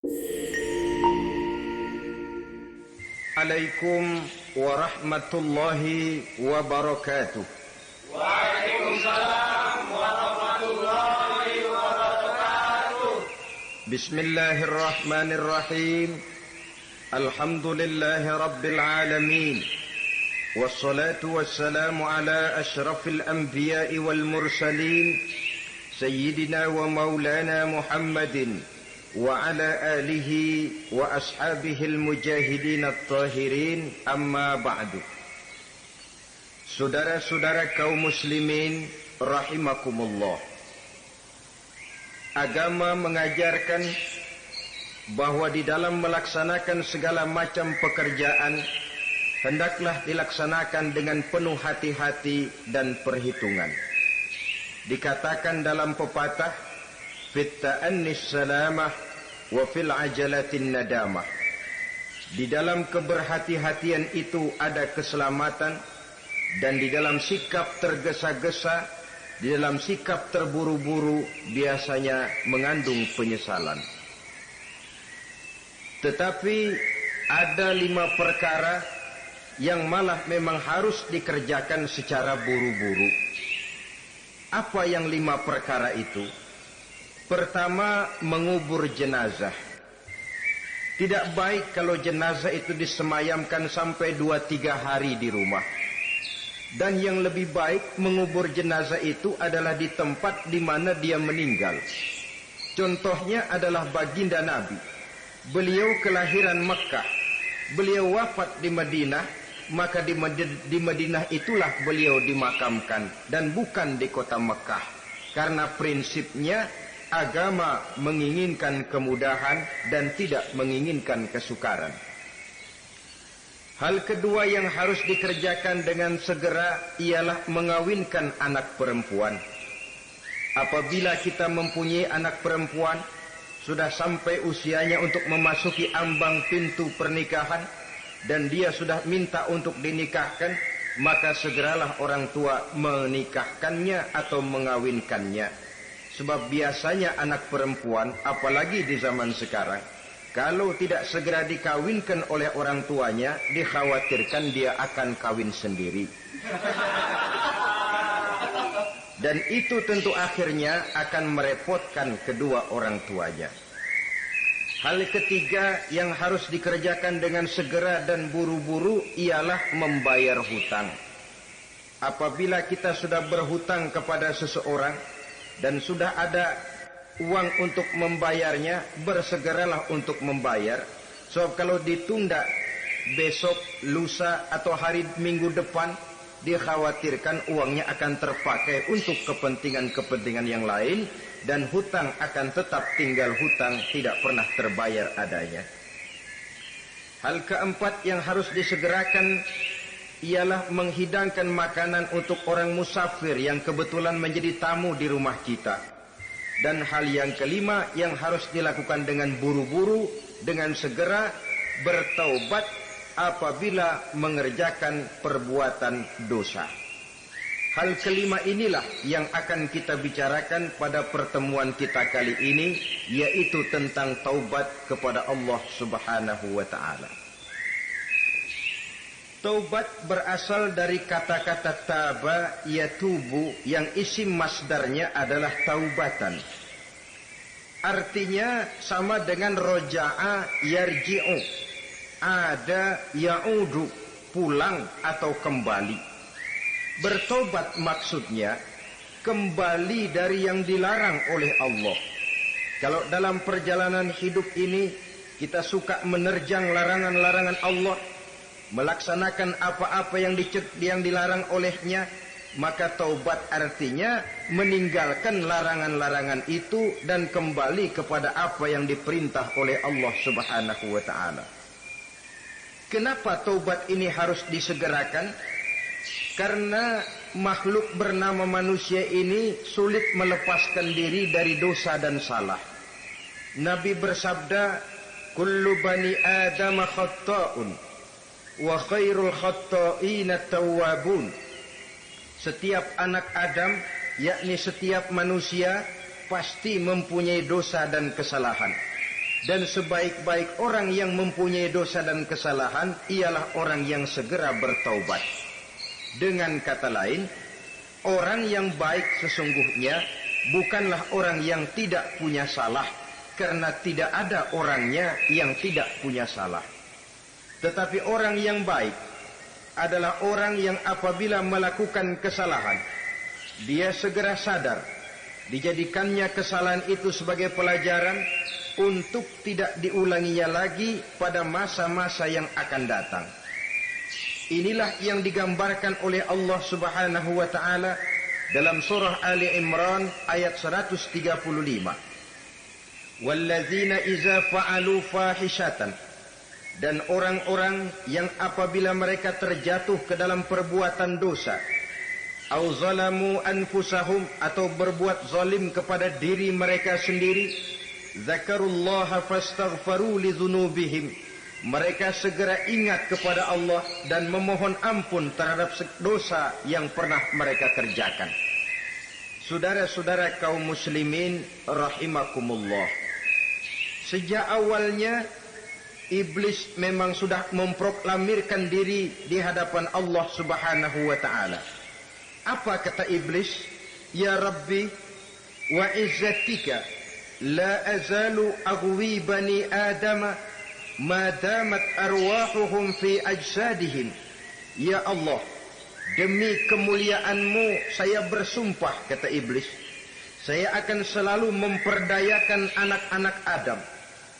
Assalamualaikum warahmatullahi wabarakatuh. Waalaikumsalam warahmatullahi wabarakatuh. Bismillahirrahmanirrahim. Alhamdulillahi rabbil alamin. Wassalatu wassalamu ala ashrafil anbiya'i wal mursalin Sayyidina wa maulana Muhammadin wa ala alihi wa ashabihil mujahidin at-tahirin, amma ba'du. Saudara-saudara kaum muslimin rahimakumullah, agama mengajarkan bahwa di dalam melaksanakan segala macam pekerjaan hendaklah dilaksanakan dengan penuh hati-hati dan perhitungan. Dikatakan dalam pepatah, fit ta'annis salamah wa fil ajalatin nadamah. Di dalam keberhati-hatian itu ada keselamatan, dan di dalam sikap tergesa-gesa, di dalam sikap terburu-buru biasanya mengandung penyesalan. Tetapi ada 5 perkara yang malah memang harus dikerjakan secara buru-buru. Apa yang 5 perkara itu? Pertama, mengubur jenazah. Tidak baik kalau jenazah itu disemayamkan sampai 2-3 hari di rumah. Dan yang lebih baik mengubur jenazah itu adalah di tempat di mana dia meninggal. Contohnya adalah baginda Nabi. Beliau kelahiran Mekah. Beliau wafat di Madinah, maka di Madinah itulah beliau dimakamkan dan bukan di kota Mekah. Karena prinsipnya agama menginginkan kemudahan dan tidak menginginkan kesukaran. Hal kedua yang harus dikerjakan dengan segera ialah mengawinkan anak perempuan. Apabila kita mempunyai anak perempuan, sudah sampai usianya untuk memasuki ambang pintu pernikahan, dan dia sudah minta untuk dinikahkan, maka segeralah orang tua menikahkannya atau mengawinkannya. Sebab biasanya anak perempuan, apalagi di zaman sekarang, kalau tidak segera dikawinkan oleh orang tuanya, dikhawatirkan dia akan kawin sendiri. Dan itu tentu akhirnya akan merepotkan kedua orang tuanya. Hal ketiga yang harus dikerjakan dengan segera dan buru-buru ialah membayar hutang. Apabila kita sudah berhutang kepada seseorang dan sudah ada uang untuk membayarnya, bersegeralah untuk membayar. Sebab kalau ditunda besok, lusa atau hari minggu depan, dikhawatirkan uangnya akan terpakai untuk kepentingan-kepentingan yang lain, dan hutang akan tetap tinggal hutang, tidak pernah terbayar adanya. Hal keempat yang harus disegerakan ialah menghidangkan makanan untuk orang musafir yang kebetulan menjadi tamu di rumah kita. Dan hal yang kelima yang harus dilakukan dengan buru-buru, dengan segera, bertaubat apabila mengerjakan perbuatan dosa. Hal kelima inilah yang akan kita bicarakan pada pertemuan kita kali ini, yaitu tentang taubat kepada Allah Subhanahu wa ta'ala. Taubat berasal dari kata-kata taba yatubu, yang isim masdarnya adalah taubatan. Artinya sama dengan roja'a yarji'u, ada ya'udu, pulang atau kembali. Bertobat maksudnya kembali dari yang dilarang oleh Allah. Kalau dalam perjalanan hidup ini kita suka menerjang larangan-larangan Allah, melaksanakan apa-apa yang dilarang olehnya, maka taubat artinya meninggalkan larangan-larangan itu dan kembali kepada apa yang diperintah oleh Allah Subhanahu wa ta'ala. Kenapa taubat ini harus disegerakan? Karena makhluk bernama manusia ini sulit melepaskan diri dari dosa dan salah. Nabi bersabda, kullu bani Adam khatta'un wa khairul khatta'ina tawwabun. Setiap anak Adam, yakni setiap manusia, pasti mempunyai dosa dan kesalahan. Dan sebaik-baik orang yang mempunyai dosa dan kesalahan ialah orang yang segera bertaubat. Dengan kata lain, orang yang baik sesungguhnya bukanlah orang yang tidak punya salah, karena tidak ada orangnya yang tidak punya salah. Tetapi orang yang baik adalah orang yang apabila melakukan kesalahan, dia segera sadar, dijadikannya kesalahan itu sebagai pelajaran untuk tidak diulanginya lagi pada masa-masa yang akan datang. Inilah yang digambarkan oleh Allah Subhanahu wa taala dalam surah Ali Imran ayat 135. Walladzina iza fa'alu fahishatan, dan orang-orang yang apabila mereka terjatuh ke dalam perbuatan dosa, au zalamu anfusahum, atau berbuat zalim kepada diri mereka sendiri, zakarullaha fastaghfaru lidzunubihim, mereka segera ingat kepada Allah dan memohon ampun terhadap dosa yang pernah mereka kerjakan. Saudara-saudara kaum muslimin rahimakumullah, sejak awalnya iblis memang sudah memproklamirkan diri di hadapan Allah Subhanahu wa taala. Apa kata iblis? Ya Rabbi wa izzatika la azalu aghwi bani Adam ma damat arwahuhum fi ajsadihim. Ya Allah, demi kemuliaan-Mu saya bersumpah, kata iblis, saya akan selalu memperdayakan anak-anak Adam.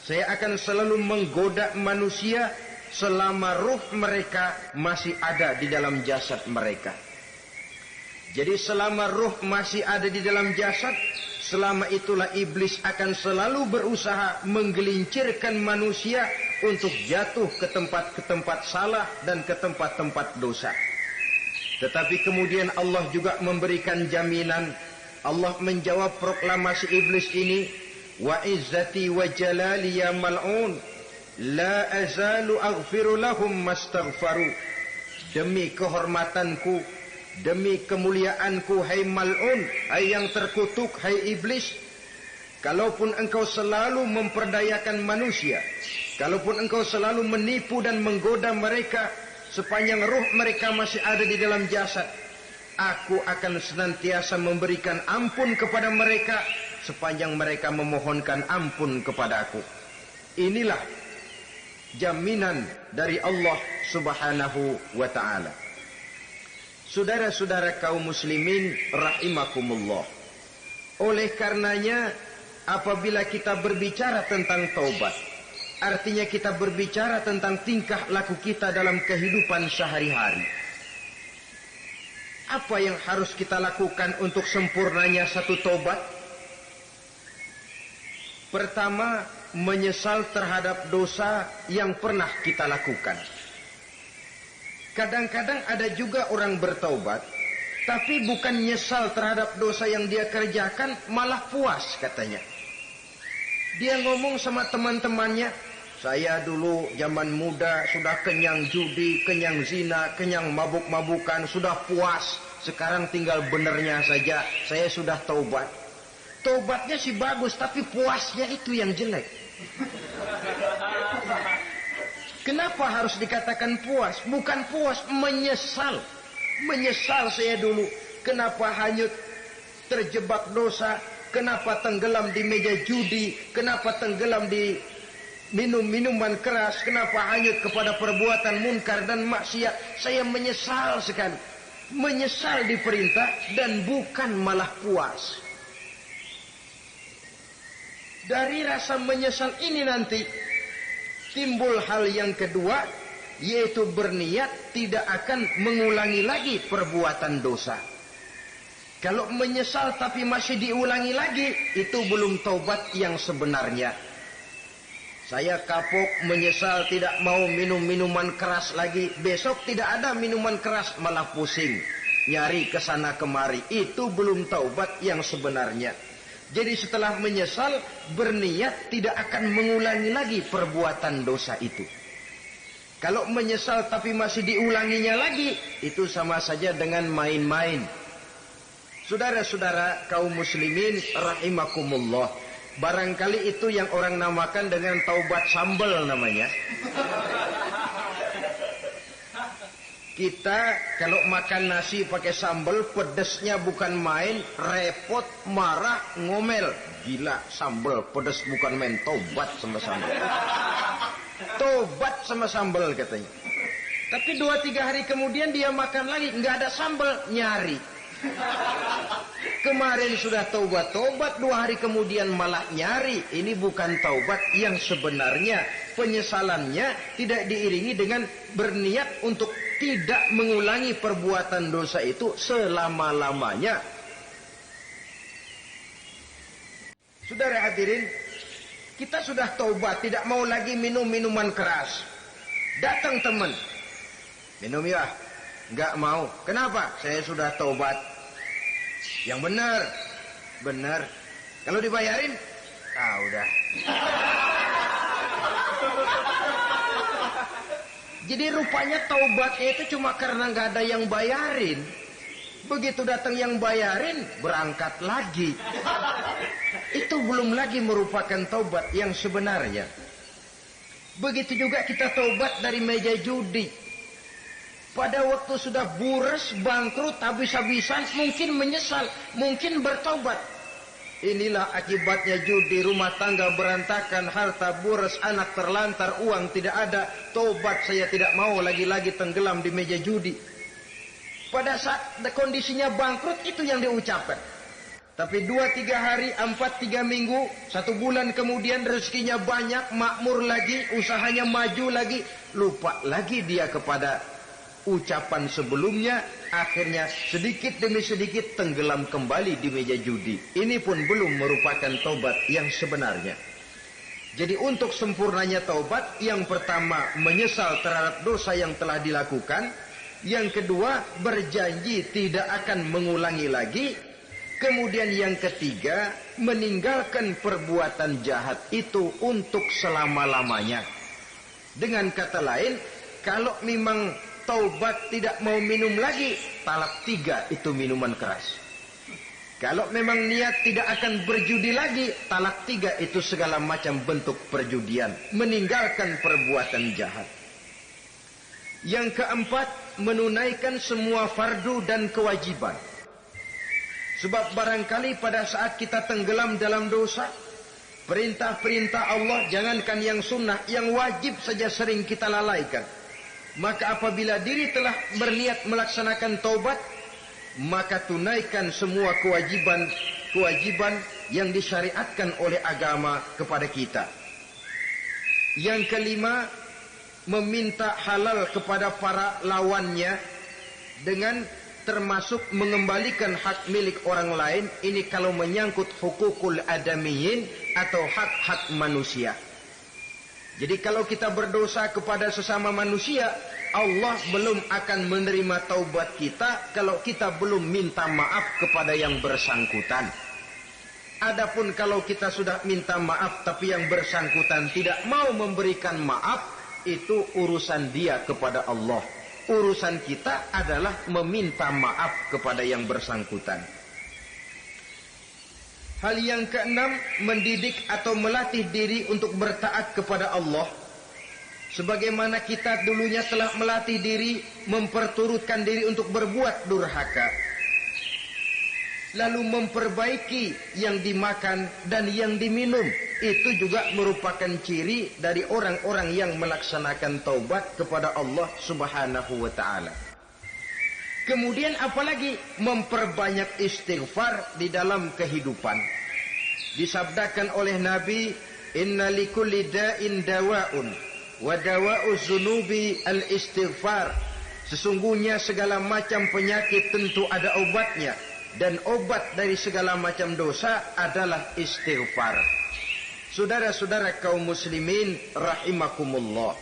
Saya akan selalu menggoda manusia selama ruh mereka masih ada di dalam jasad mereka. Jadi selama ruh masih ada di dalam jasad, selama itulah iblis akan selalu berusaha menggelincirkan manusia untuk jatuh ke tempat-tempat salah dan ke tempat-tempat dosa. Tetapi kemudian Allah juga memberikan jaminan. Allah menjawab proklamasi iblis ini, wa izzati wa jalali ya mal'un la azalu aghfiru lahum mastaghfaru. Demi kehormatanku, demi kemuliaanku, hai mal'un, hai yang terkutuk, hai iblis, kalaupun engkau selalu memperdayakan manusia, kalaupun engkau selalu menipu dan menggoda mereka sepanjang ruh mereka masih ada di dalam jasad, aku akan senantiasa memberikan ampun kepada mereka sepanjang mereka memohonkan ampun kepadaku. Inilah jaminan dari Allah Subhanahu wa ta'ala. Saudara-saudara kaum muslimin rahimakumullah, oleh karenanya apabila kita berbicara tentang taubat, artinya kita berbicara tentang tingkah laku kita dalam kehidupan sehari-hari. Apa yang harus kita lakukan untuk sempurnanya satu taubat? Pertama, menyesal terhadap dosa yang pernah kita lakukan. Kadang-kadang ada juga orang bertaubat, tapi bukan nyesal terhadap dosa yang dia kerjakan, malah puas katanya. Dia ngomong sama teman-temannya, saya dulu zaman muda sudah kenyang judi, kenyang zina, kenyang mabuk-mabukan, sudah puas. Sekarang tinggal benernya saja, saya sudah taubat. Taubatnya sih bagus, tapi puasnya itu yang jelek. Kenapa harus dikatakan puas? Bukan puas, menyesal. Menyesal saya dulu. Kenapa hanyut terjebak dosa? Kenapa tenggelam di meja judi? Kenapa tenggelam di minum-minuman keras? Kenapa hanyut kepada perbuatan munkar dan maksiat? Saya menyesal sekali. Menyesal diperintah dan bukan malah puas. Dari rasa menyesal ini nanti timbul hal yang kedua, yaitu berniat tidak akan mengulangi lagi perbuatan dosa. Kalau menyesal tapi masih diulangi lagi, itu belum taubat yang sebenarnya. Saya kapok, menyesal, tidak mau minum minuman keras lagi. Besok tidak ada minuman keras, malah pusing, nyari kesana kemari. Itu belum taubat yang sebenarnya. Jadi setelah menyesal, berniat tidak akan mengulangi lagi perbuatan dosa itu. Kalau menyesal tapi masih diulanginya lagi, itu sama saja dengan main-main. Saudara-saudara kaum muslimin rahimakumullah, Barangkali itu yang orang namakan dengan taubat sambal namanya. Kita kalau makan nasi pakai sambal, pedesnya bukan main, repot, marah, ngomel. Gila, sambal pedes bukan main, taubat sama sambal. Tobat sama sambal katanya. Tapi 2-3 hari kemudian dia makan lagi, nggak ada sambal, nyari. Kemarin sudah taubat, 2 hari kemudian malah nyari. Ini bukan taubat yang sebenarnya. Penyesalannya tidak diiringi dengan berniat untuk tidak mengulangi perbuatan dosa itu selama-lamanya. Saudara hadirin, kita sudah taubat, tidak mau lagi minum minuman keras. Datang teman, minum ya. Enggak mau. Kenapa? Saya sudah taubat. Yang benar. Benar. Kalau dibayarin? Udah. Jadi rupanya taubatnya itu cuma karena nggak ada yang bayarin. Begitu datang yang bayarin, berangkat lagi. Itu belum lagi merupakan taubat yang sebenarnya. Begitu juga kita taubat dari meja judi. Pada waktu sudah bures, bangkrut, habis-habisan, mungkin menyesal, mungkin bertobat. Inilah akibatnya judi, rumah tangga berantakan, harta bures, anak terlantar, uang tidak ada. Tobat, saya tidak mau lagi-lagi tenggelam di meja judi. Pada saat kondisinya bangkrut, itu yang diucapkan. Tapi 2-3 hari, 4-3 minggu, 1 bulan kemudian rezekinya banyak, makmur lagi, usahanya maju lagi, lupa lagi dia kepada ucapan sebelumnya, akhirnya sedikit demi sedikit tenggelam kembali di meja judi. Ini pun belum merupakan taubat yang sebenarnya. Jadi untuk sempurnanya taubat, yang pertama menyesal terhadap dosa yang telah dilakukan, yang kedua berjanji tidak akan mengulangi lagi, kemudian yang ketiga meninggalkan perbuatan jahat itu untuk selama-lamanya. Dengan kata lain, kalau memang taubat tidak mau minum lagi, talak 3 itu minuman keras. Kalau memang niat tidak akan berjudi lagi, talak 3 itu segala macam bentuk perjudian. Meninggalkan perbuatan jahat. Yang keempat, menunaikan semua fardu dan kewajiban. Sebab barangkali pada saat kita tenggelam dalam dosa, perintah-perintah Allah, jangankan yang sunnah, yang wajib saja sering kita lalaikan. Maka apabila diri telah berniat melaksanakan taubat, maka tunaikan semua kewajiban yang disyariatkan oleh agama kepada kita. Yang kelima, meminta halal kepada para lawannya dengan termasuk mengembalikan hak milik orang lain. Ini kalau menyangkut hukukul adamiyin atau hak-hak manusia. Jadi kalau kita berdosa kepada sesama manusia, Allah belum akan menerima taubat kita kalau kita belum minta maaf kepada yang bersangkutan. Adapun kalau kita sudah minta maaf tapi yang bersangkutan tidak mau memberikan maaf, itu urusan dia kepada Allah. Urusan kita adalah meminta maaf kepada yang bersangkutan. Hal yang keenam, mendidik atau melatih diri untuk bertaat kepada Allah. Sebagaimana kita dulunya telah melatih diri, memperturutkan diri untuk berbuat durhaka. Lalu memperbaiki yang dimakan dan yang diminum. Itu juga merupakan ciri dari orang-orang yang melaksanakan taubat kepada Allah Subhanahu wa ta'ala. Kemudian apalagi memperbanyak istighfar di dalam kehidupan. Disabdakan oleh Nabi, inna likulli da'in dawa'un wa dawa'u zunubi al-istighfar. Sesungguhnya segala macam penyakit tentu ada obatnya, dan obat dari segala macam dosa adalah istighfar. Saudara-saudara kaum muslimin rahimakumullah.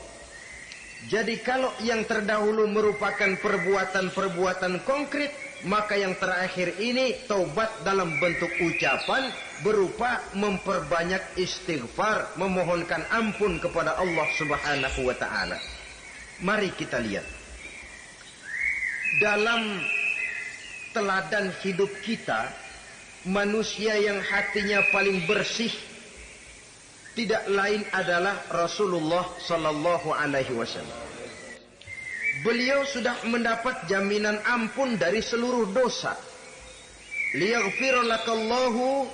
Jadi kalau yang terdahulu merupakan perbuatan-perbuatan konkret, maka yang terakhir ini taubat dalam bentuk ucapan berupa memperbanyak istighfar, memohonkan ampun kepada Allah Subhanahu wa ta'ala. Mari kita lihat. Dalam teladan hidup kita, manusia yang hatinya paling bersih, tidak lain adalah Rasulullah sallallahu alaihi wasallam. Beliau sudah mendapat jaminan ampun dari seluruh dosa. Liyaghfir lakallahu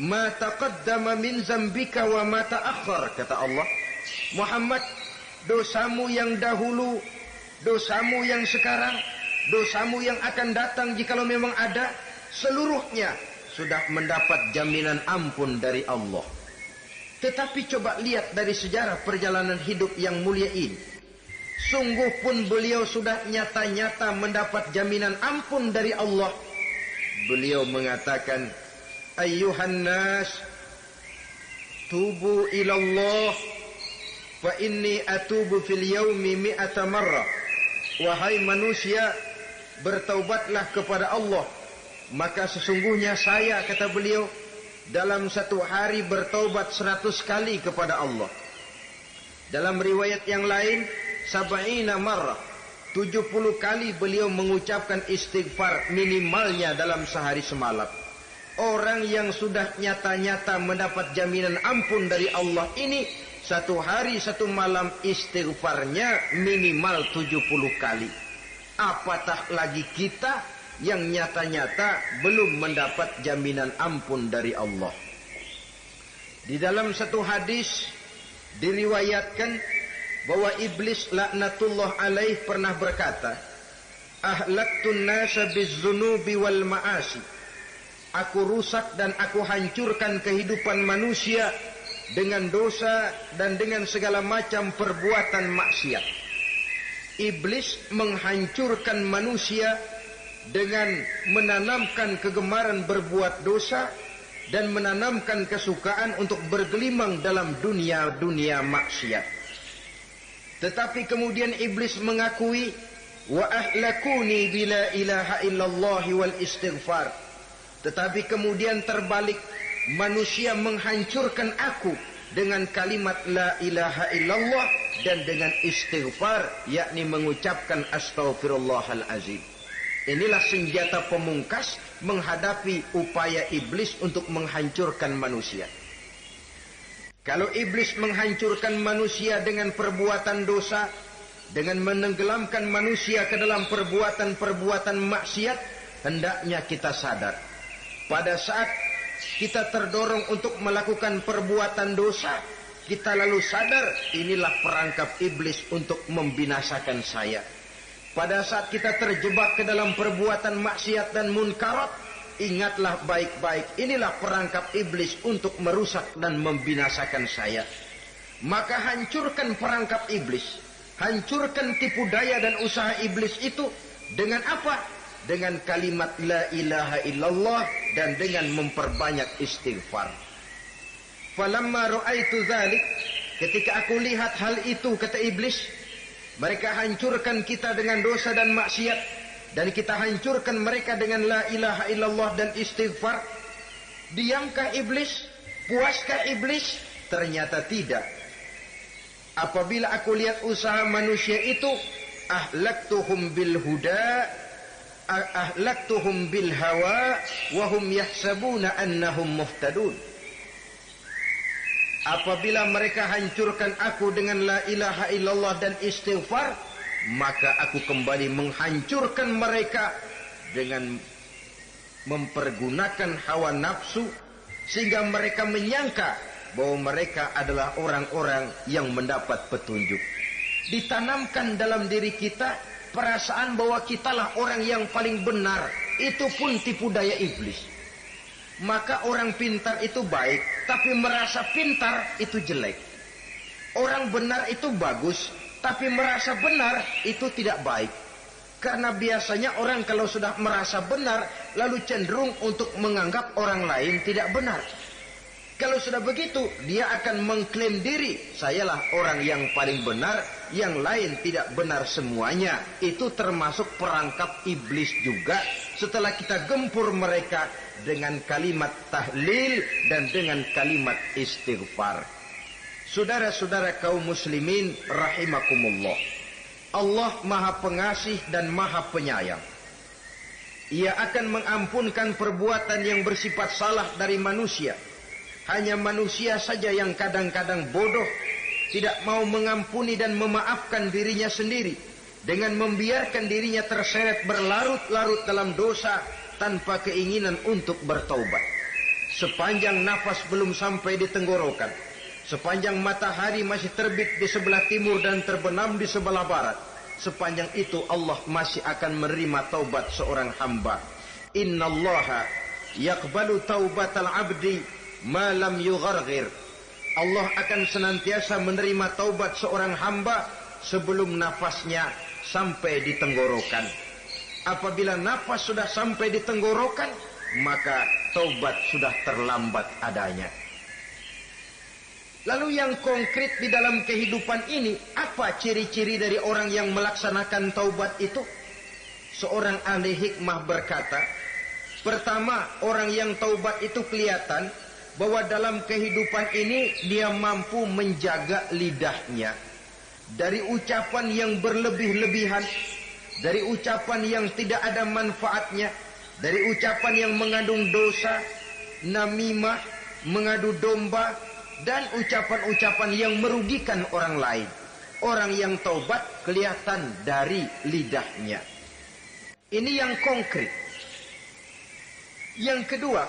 ma taqaddama min zambika wa ma ta'akhkhar, kata Allah. Muhammad, dosamu yang dahulu, dosamu yang sekarang, dosamu yang akan datang jikalau memang ada, seluruhnya sudah mendapat jaminan ampun dari Allah. Tetapi coba lihat dari sejarah perjalanan hidup yang mulia ini. Sungguh pun beliau sudah nyata-nyata mendapat jaminan ampun dari Allah. Beliau mengatakan, ayyuhan nas, tubu ilallah, fa inni atubu fil yaumi mi'ata marrah. Wahai manusia, bertaubatlah kepada Allah. Maka sesungguhnya saya, kata beliau, dalam satu hari bertaubat 100 kali kepada Allah. Dalam riwayat yang lain, 70 marrah, 70 kali beliau mengucapkan istighfar minimalnya dalam sehari semalam. Orang yang sudah nyata-nyata mendapat jaminan ampun dari Allah ini, satu hari satu malam istighfarnya minimal 70 kali. Apatah lagi kita yang nyata-nyata belum mendapat jaminan ampun dari Allah. Di dalam satu hadis diriwayatkan bahwa iblis laknatullah alaih pernah berkata, ahlaktun nasa bizzunubi wal ma'asi. Aku rusak dan aku hancurkan kehidupan manusia dengan dosa dan dengan segala macam perbuatan maksiat. Iblis menghancurkan manusia dengan menanamkan kegemaran berbuat dosa dan menanamkan kesukaan untuk bergelimang dalam dunia maksiat. Tetapi kemudian iblis mengakui, wa ahlakuni bila ilaha illallah wal istighfar. Tetapi kemudian terbalik, manusia menghancurkan aku dengan kalimat la ilaha illallah dan dengan istighfar, yakni mengucapkan astaghfirullahal azim. Inilah senjata pemungkas menghadapi upaya iblis untuk menghancurkan manusia. Kalau iblis menghancurkan manusia dengan perbuatan dosa, dengan menenggelamkan manusia ke dalam perbuatan-perbuatan maksiat, hendaknya kita sadar. Pada saat kita terdorong untuk melakukan perbuatan dosa, kita lalu sadar inilah perangkap iblis untuk membinasakan saya. Pada saat kita terjebak ke dalam perbuatan maksiat dan munkarat, ingatlah baik-baik, inilah perangkap iblis untuk merusak dan membinasakan saya. Maka hancurkan perangkap iblis, hancurkan tipu daya dan usaha iblis itu dengan apa? Dengan kalimat la ilaha illallah dan dengan memperbanyak istighfar. Falamma ra'aitu dzalik, ketika aku lihat hal itu, kata iblis, mereka hancurkan kita dengan dosa dan maksiat, dan kita hancurkan mereka dengan la ilaha illallah dan istighfar. Diamkah iblis? Puaskah iblis? Ternyata tidak. Apabila aku lihat usaha manusia itu, ahlaktuhum bil huda, ahlaktuhum bil hawa, wahum yahsabuna annahum muhtadun. Apabila mereka hancurkan aku dengan la ilaha illallah dan istighfar, maka aku kembali menghancurkan mereka dengan mempergunakan hawa nafsu, sehingga mereka menyangka bahwa mereka adalah orang-orang yang mendapat petunjuk. Ditanamkan dalam diri kita perasaan bahwa kitalah orang yang paling benar. Itu pun tipu daya iblis. Maka orang pintar itu baik, tapi merasa pintar itu jelek. Orang benar itu bagus, tapi merasa benar itu tidak baik. Karena biasanya orang kalau sudah merasa benar, lalu cenderung untuk menganggap orang lain tidak benar. Kalau sudah begitu, dia akan mengklaim diri, sayalah orang yang paling benar, yang lain tidak benar semuanya. Itu termasuk perangkap iblis juga. Setelah kita gempur mereka dengan kalimat tahlil dan dengan kalimat istighfar. Saudara-saudara kaum muslimin rahimakumullah, Allah Maha Pengasih dan Maha Penyayang. Ia akan mengampunkan perbuatan yang bersifat salah dari manusia, Hanya manusia saja yang kadang-kadang bodoh, tidak mau mengampuni dan memaafkan dirinya sendiri, dengan membiarkan dirinya terseret berlarut-larut dalam dosa tanpa keinginan untuk bertaubat. Sepanjang nafas belum sampai di tenggorokan, sepanjang matahari masih terbit di sebelah timur dan terbenam di sebelah barat, sepanjang itu Allah masih akan menerima taubat seorang hamba. Innallaha yaqbalu taubatal abdi ma lam yugharghir. Allah akan senantiasa menerima taubat seorang hamba sebelum nafasnya sampai di tenggorokan. Apabila nafas sudah sampai di tenggorokan, maka taubat sudah terlambat adanya. Lalu yang konkret di dalam kehidupan ini, apa ciri-ciri dari orang yang melaksanakan taubat itu? Seorang ahli hikmah berkata, pertama, orang yang taubat itu kelihatan bahwa dalam kehidupan ini dia mampu menjaga lidahnya dari ucapan yang berlebih-lebihan, dari ucapan yang tidak ada manfaatnya, dari ucapan yang mengandung dosa, namimah, mengadu domba, dan ucapan-ucapan yang merugikan orang lain. Orang yang taubat kelihatan dari lidahnya. Ini yang konkret. Yang kedua,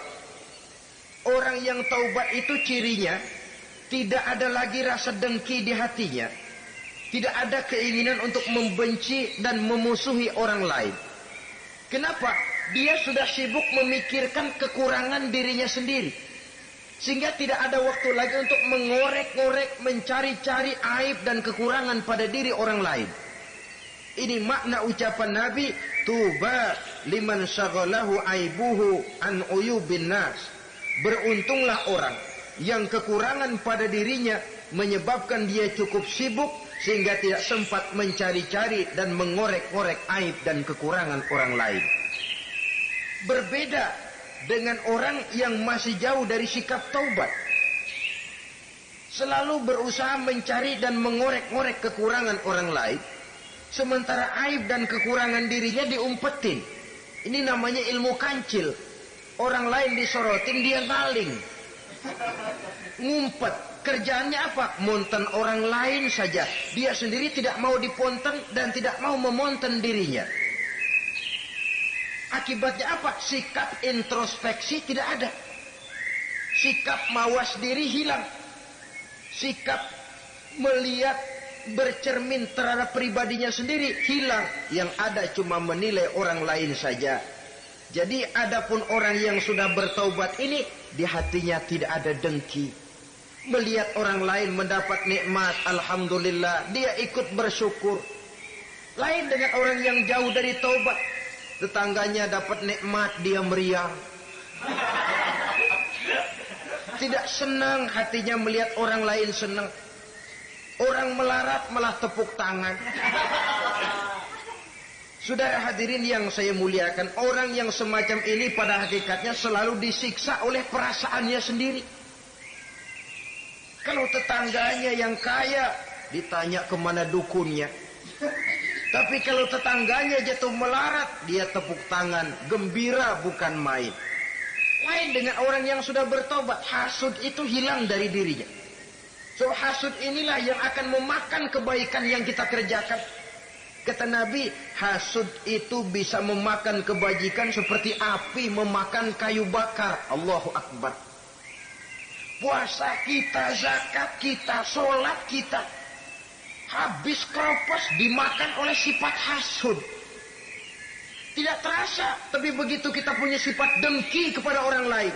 orang yang taubat itu cirinya tidak ada lagi rasa dengki di hatinya. Tidak ada keinginan untuk membenci dan memusuhi orang lain. Kenapa? Dia sudah sibuk memikirkan kekurangan dirinya sendiri. Sehingga tidak ada waktu lagi untuk mengorek-ngorek, mencari-cari aib dan kekurangan pada diri orang lain. Ini makna ucapan Nabi, tuba liman syaghalahu aibuhu an uyubin nas. Beruntunglah orang yang kekurangan pada dirinya menyebabkan dia cukup sibuk sehingga tidak sempat mencari-cari dan mengorek-ngorek aib dan kekurangan orang lain. Berbeda dengan orang yang masih jauh dari sikap taubat. Selalu berusaha mencari dan mengorek-ngorek kekurangan orang lain, sementara aib dan kekurangan dirinya diumpetin. Ini namanya ilmu kancil. Orang lain disorotin, dia ngaling, ngumpet. Kerjaannya apa? Monten orang lain saja. Dia sendiri tidak mau diponten dan tidak mau memonten dirinya. Akibatnya apa? Sikap introspeksi tidak ada. Sikap mawas diri hilang. Sikap melihat, bercermin terhadap pribadinya sendiri hilang. Yang ada cuma menilai orang lain saja. Jadi adapun orang yang sudah bertaubat ini, di hatinya tidak ada dengki. Melihat orang lain mendapat nikmat, alhamdulillah, dia ikut bersyukur. Lain dengan orang yang jauh dari taubat. Tetangganya dapat nikmat, dia meriang. Tidak senang hatinya melihat orang lain senang. Orang melarat malah tepuk tangan. Saudara hadirin yang saya muliakan, orang yang semacam ini pada hakikatnya selalu disiksa oleh perasaannya sendiri. Kalau tetangganya yang kaya, ditanya kemana dukunnya. Tapi kalau tetangganya jatuh melarat, dia tepuk tangan, gembira bukan main. Lain dengan orang yang sudah bertobat, hasud itu hilang dari dirinya. So hasud inilah yang akan memakan kebaikan yang kita kerjakan. Kata Nabi, hasud itu bisa memakan kebajikan seperti api memakan kayu bakar. Allahu Akbar. Puasa kita, zakat kita, sholat kita, habis kropos dimakan oleh sifat hasud. Tidak terasa, tapi begitu kita punya sifat dengki kepada orang lain,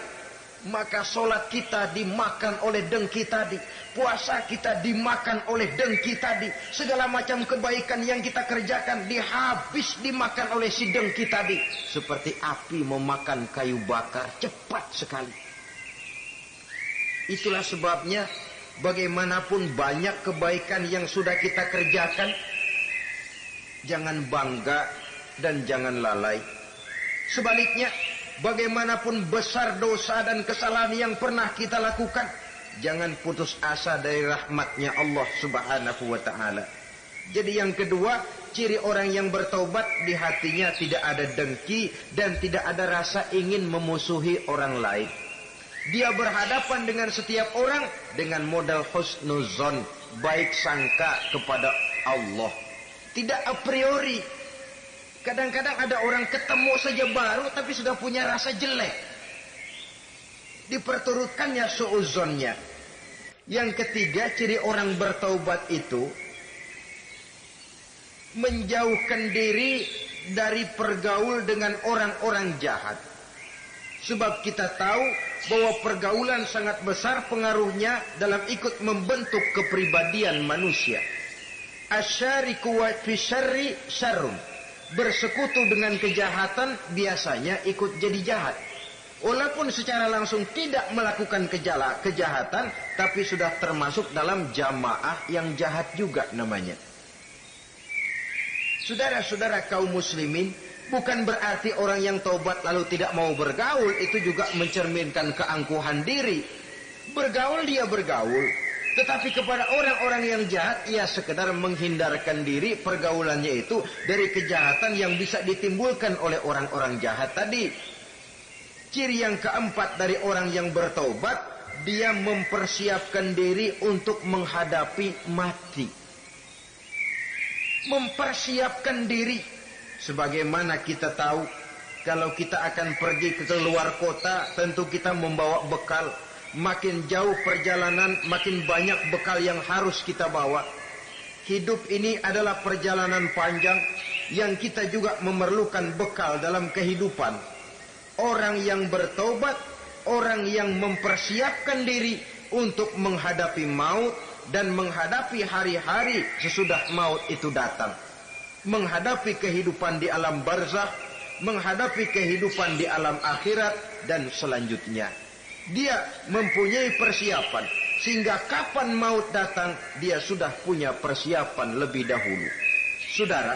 maka sholat kita dimakan oleh dengki tadi, puasa kita dimakan oleh dengki tadi, segala macam kebaikan yang kita kerjakan dimakan oleh si dengki tadi. Seperti api memakan kayu bakar, cepat sekali. Itulah sebabnya bagaimanapun banyak kebaikan yang sudah kita kerjakan, jangan bangga dan jangan lalai. Sebaliknya, bagaimanapun besar dosa dan kesalahan yang pernah kita lakukan, jangan putus asa dari rahmatnya Allah Subhanahu wa ta'ala. Jadi yang kedua, ciri orang yang bertaubat, di hatinya tidak ada dengki dan tidak ada rasa ingin memusuhi orang lain. Dia berhadapan dengan setiap orang dengan modal husnuzon, baik sangka kepada Allah. Tidak a priori. Kadang-kadang ada orang ketemu saja baru tapi sudah punya rasa jelek. Diperturutkannya suuzonnya. Yang ketiga, ciri orang bertaubat itu menjauhkan diri dari pergaul dengan orang-orang jahat. Sebab kita tahu bahwa pergaulan sangat besar pengaruhnya dalam ikut membentuk kepribadian manusia. Asyariku wa fi syarri syarrun. Bersekutu dengan kejahatan biasanya ikut jadi jahat. Walaupun secara langsung tidak melakukan kejahatan, tapi sudah termasuk dalam jamaah yang jahat juga namanya. Saudara-saudara kaum muslimin, bukan berarti orang yang taubat lalu tidak mau bergaul, itu juga mencerminkan keangkuhan diri. Bergaul dia bergaul, tetapi kepada orang-orang yang jahat, ia sekedar menghindarkan diri pergaulannya itu dari kejahatan yang bisa ditimbulkan oleh orang-orang jahat tadi. Ciri yang keempat dari orang yang bertaubat, dia mempersiapkan diri untuk menghadapi mati. Mempersiapkan diri. Sebagaimana kita tahu, kalau kita akan pergi ke luar kota, tentu kita membawa bekal. Makin jauh perjalanan, makin banyak bekal yang harus kita bawa. Hidup ini adalah perjalanan panjang yang kita juga memerlukan bekal dalam kehidupan. Orang yang bertobat, orang yang mempersiapkan diri untuk menghadapi maut dan menghadapi hari-hari sesudah maut itu datang. Menghadapi kehidupan di alam barzakh, menghadapi kehidupan di alam akhirat dan selanjutnya. Dia mempunyai persiapan sehingga kapan maut datang dia sudah punya persiapan lebih dahulu. Saudara,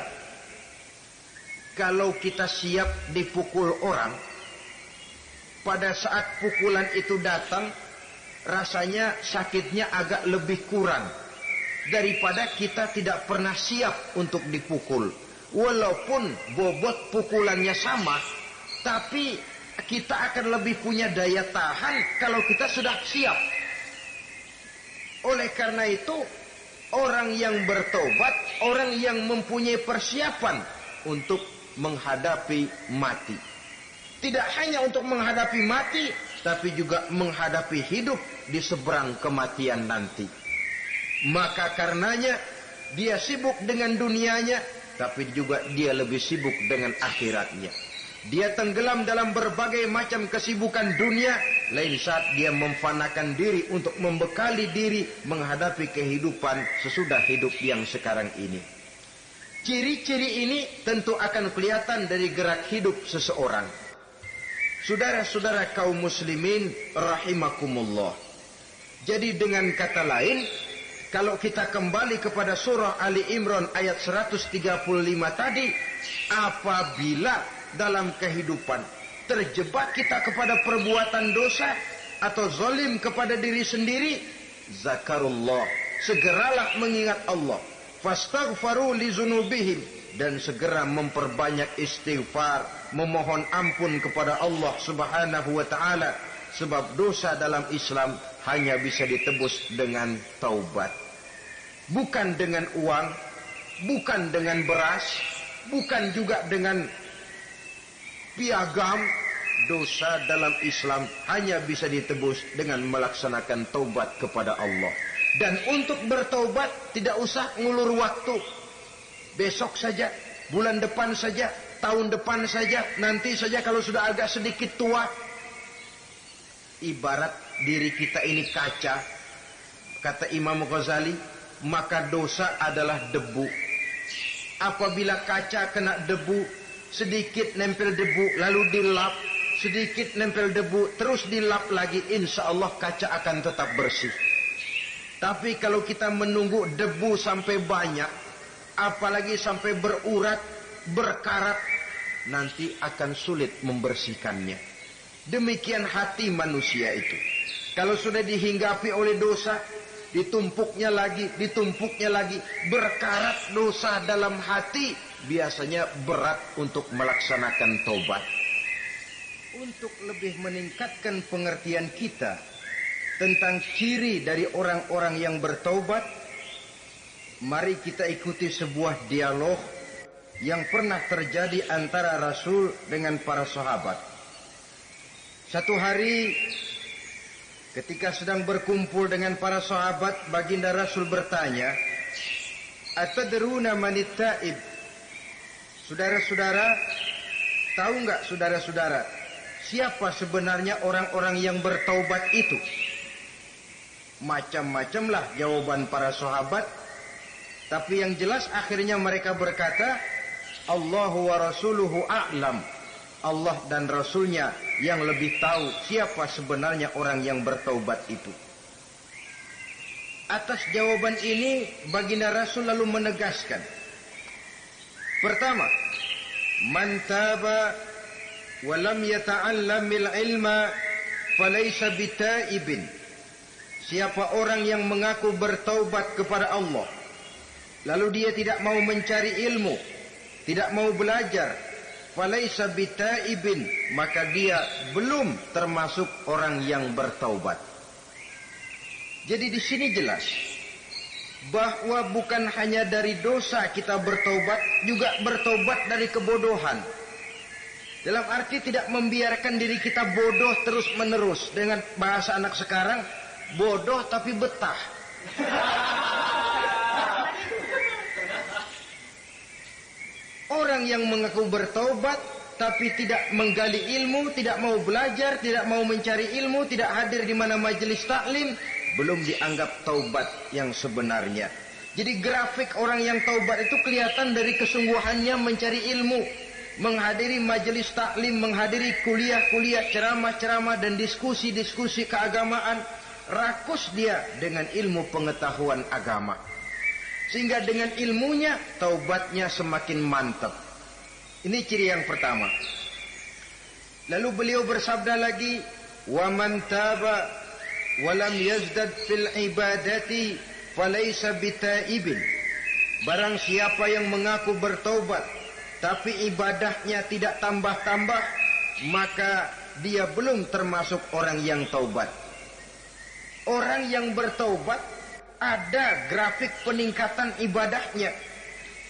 kalau kita siap dipukul orang, pada saat pukulan itu datang, rasanya sakitnya agak lebih kurang daripada kita tidak pernah siap untuk dipukul. Walaupun bobot pukulannya sama, tapi kita akan lebih punya daya tahan kalau kita sudah siap. Oleh karena itu, orang yang bertobat, orang yang mempunyai persiapan untuk menghadapi mati. Tidak hanya untuk menghadapi mati, tapi juga menghadapi hidup di seberang kematian nanti. Maka karenanya, dia sibuk dengan dunianya, tapi juga dia lebih sibuk dengan akhiratnya. Dia tenggelam dalam berbagai macam kesibukan dunia, lain saat dia memfanakan diri untuk membekali diri menghadapi kehidupan sesudah hidup yang sekarang ini. Ciri-ciri ini tentu akan kelihatan dari gerak hidup seseorang. Saudara-saudara kaum muslimin rahimakumullah. Jadi dengan kata lain, kalau kita kembali kepada surah Ali Imran ayat 135 tadi, apabila dalam kehidupan terjebak kita kepada perbuatan dosa atau zalim kepada diri sendiri, zakarullah, segeralah mengingat Allah, fastaghfaru li dzunubihim, dan segera memperbanyak istighfar, memohon ampun kepada Allah Subhanahu wa taala, sebab dosa dalam Islam hanya bisa ditebus dengan taubat. Bukan dengan uang, bukan dengan beras, bukan juga dengan piagam. Dosa dalam Islam hanya bisa ditebus dengan melaksanakan taubat kepada Allah. Dan untuk bertaubat tidak usah ngulur waktu. Besok saja, bulan depan saja, tahun depan saja, nanti saja kalau sudah agak sedikit tua. Ibarat diri kita ini kaca, kata Imam Ghazali, maka dosa adalah debu. Apabila kaca kena debu, sedikit nempel debu, lalu dilap, sedikit nempel debu, terus dilap lagi, insya Allah kaca akan tetap bersih. Tapi kalau kita menunggu debu sampai banyak, apalagi sampai berurat, berkarat, nanti akan sulit membersihkannya. Demikian hati manusia itu. Kalau sudah dihinggapi oleh dosa, ditumpuknya lagi, berkarat dosa dalam hati, biasanya berat untuk melaksanakan taubat. untuk lebih meningkatkan pengertian kita tentang ciri dari orang-orang yang bertaubat, mari kita ikuti sebuah dialog yang pernah terjadi antara Rasul dengan para sahabat. Satu hari ketika sedang berkumpul dengan para sahabat, baginda Rasul bertanya, "Atadruna manit taib?" Saudara-saudara, tahu enggak saudara-saudara, siapa sebenarnya orang-orang yang bertaubat itu? Macam-macamlah jawaban para sahabat, tapi yang jelas akhirnya mereka berkata, Allahu wa rasuluhu a'lam. Allah dan Rasulnya yang lebih tahu siapa sebenarnya orang yang bertaubat itu. Atas jawaban ini, baginda Rasul lalu menegaskan. Pertama, man taba wa lam yata'allamil ilma falaysa bitaibin. Siapa orang yang mengaku bertaubat kepada Allah, lalu dia tidak mau mencari ilmu, tidak mau belajar, falaysa bitaibin, maka dia belum termasuk orang yang bertaubat. Jadi di sini jelas bahwa bukan hanya dari dosa kita bertaubat, juga bertaubat dari kebodohan. Dalam arti tidak membiarkan diri kita bodoh terus menerus. Dengan bahasa anak sekarang, bodoh tapi betah. Orang yang mengaku bertaubat tapi tidak menggali ilmu, tidak mau belajar, tidak mau mencari ilmu, tidak hadir di mana majelis taklim, belum dianggap taubat yang sebenarnya. Jadi grafik orang yang taubat itu kelihatan dari kesungguhannya mencari ilmu, menghadiri majelis taklim, menghadiri kuliah-kuliah, ceramah-ceramah dan diskusi-diskusi keagamaan. Rakus dia dengan ilmu pengetahuan agama, sehingga dengan ilmunya taubatnya semakin mantap. Ini ciri yang pertama. Lalu beliau bersabda lagi, wa man taba wa lam yazdad fil ibadati falaysa bitaibin. Barang siapa yang mengaku bertaubat tapi ibadahnya tidak tambah-tambah, maka dia belum termasuk orang yang taubat. Orang yang bertaubat ada grafik peningkatan ibadahnya.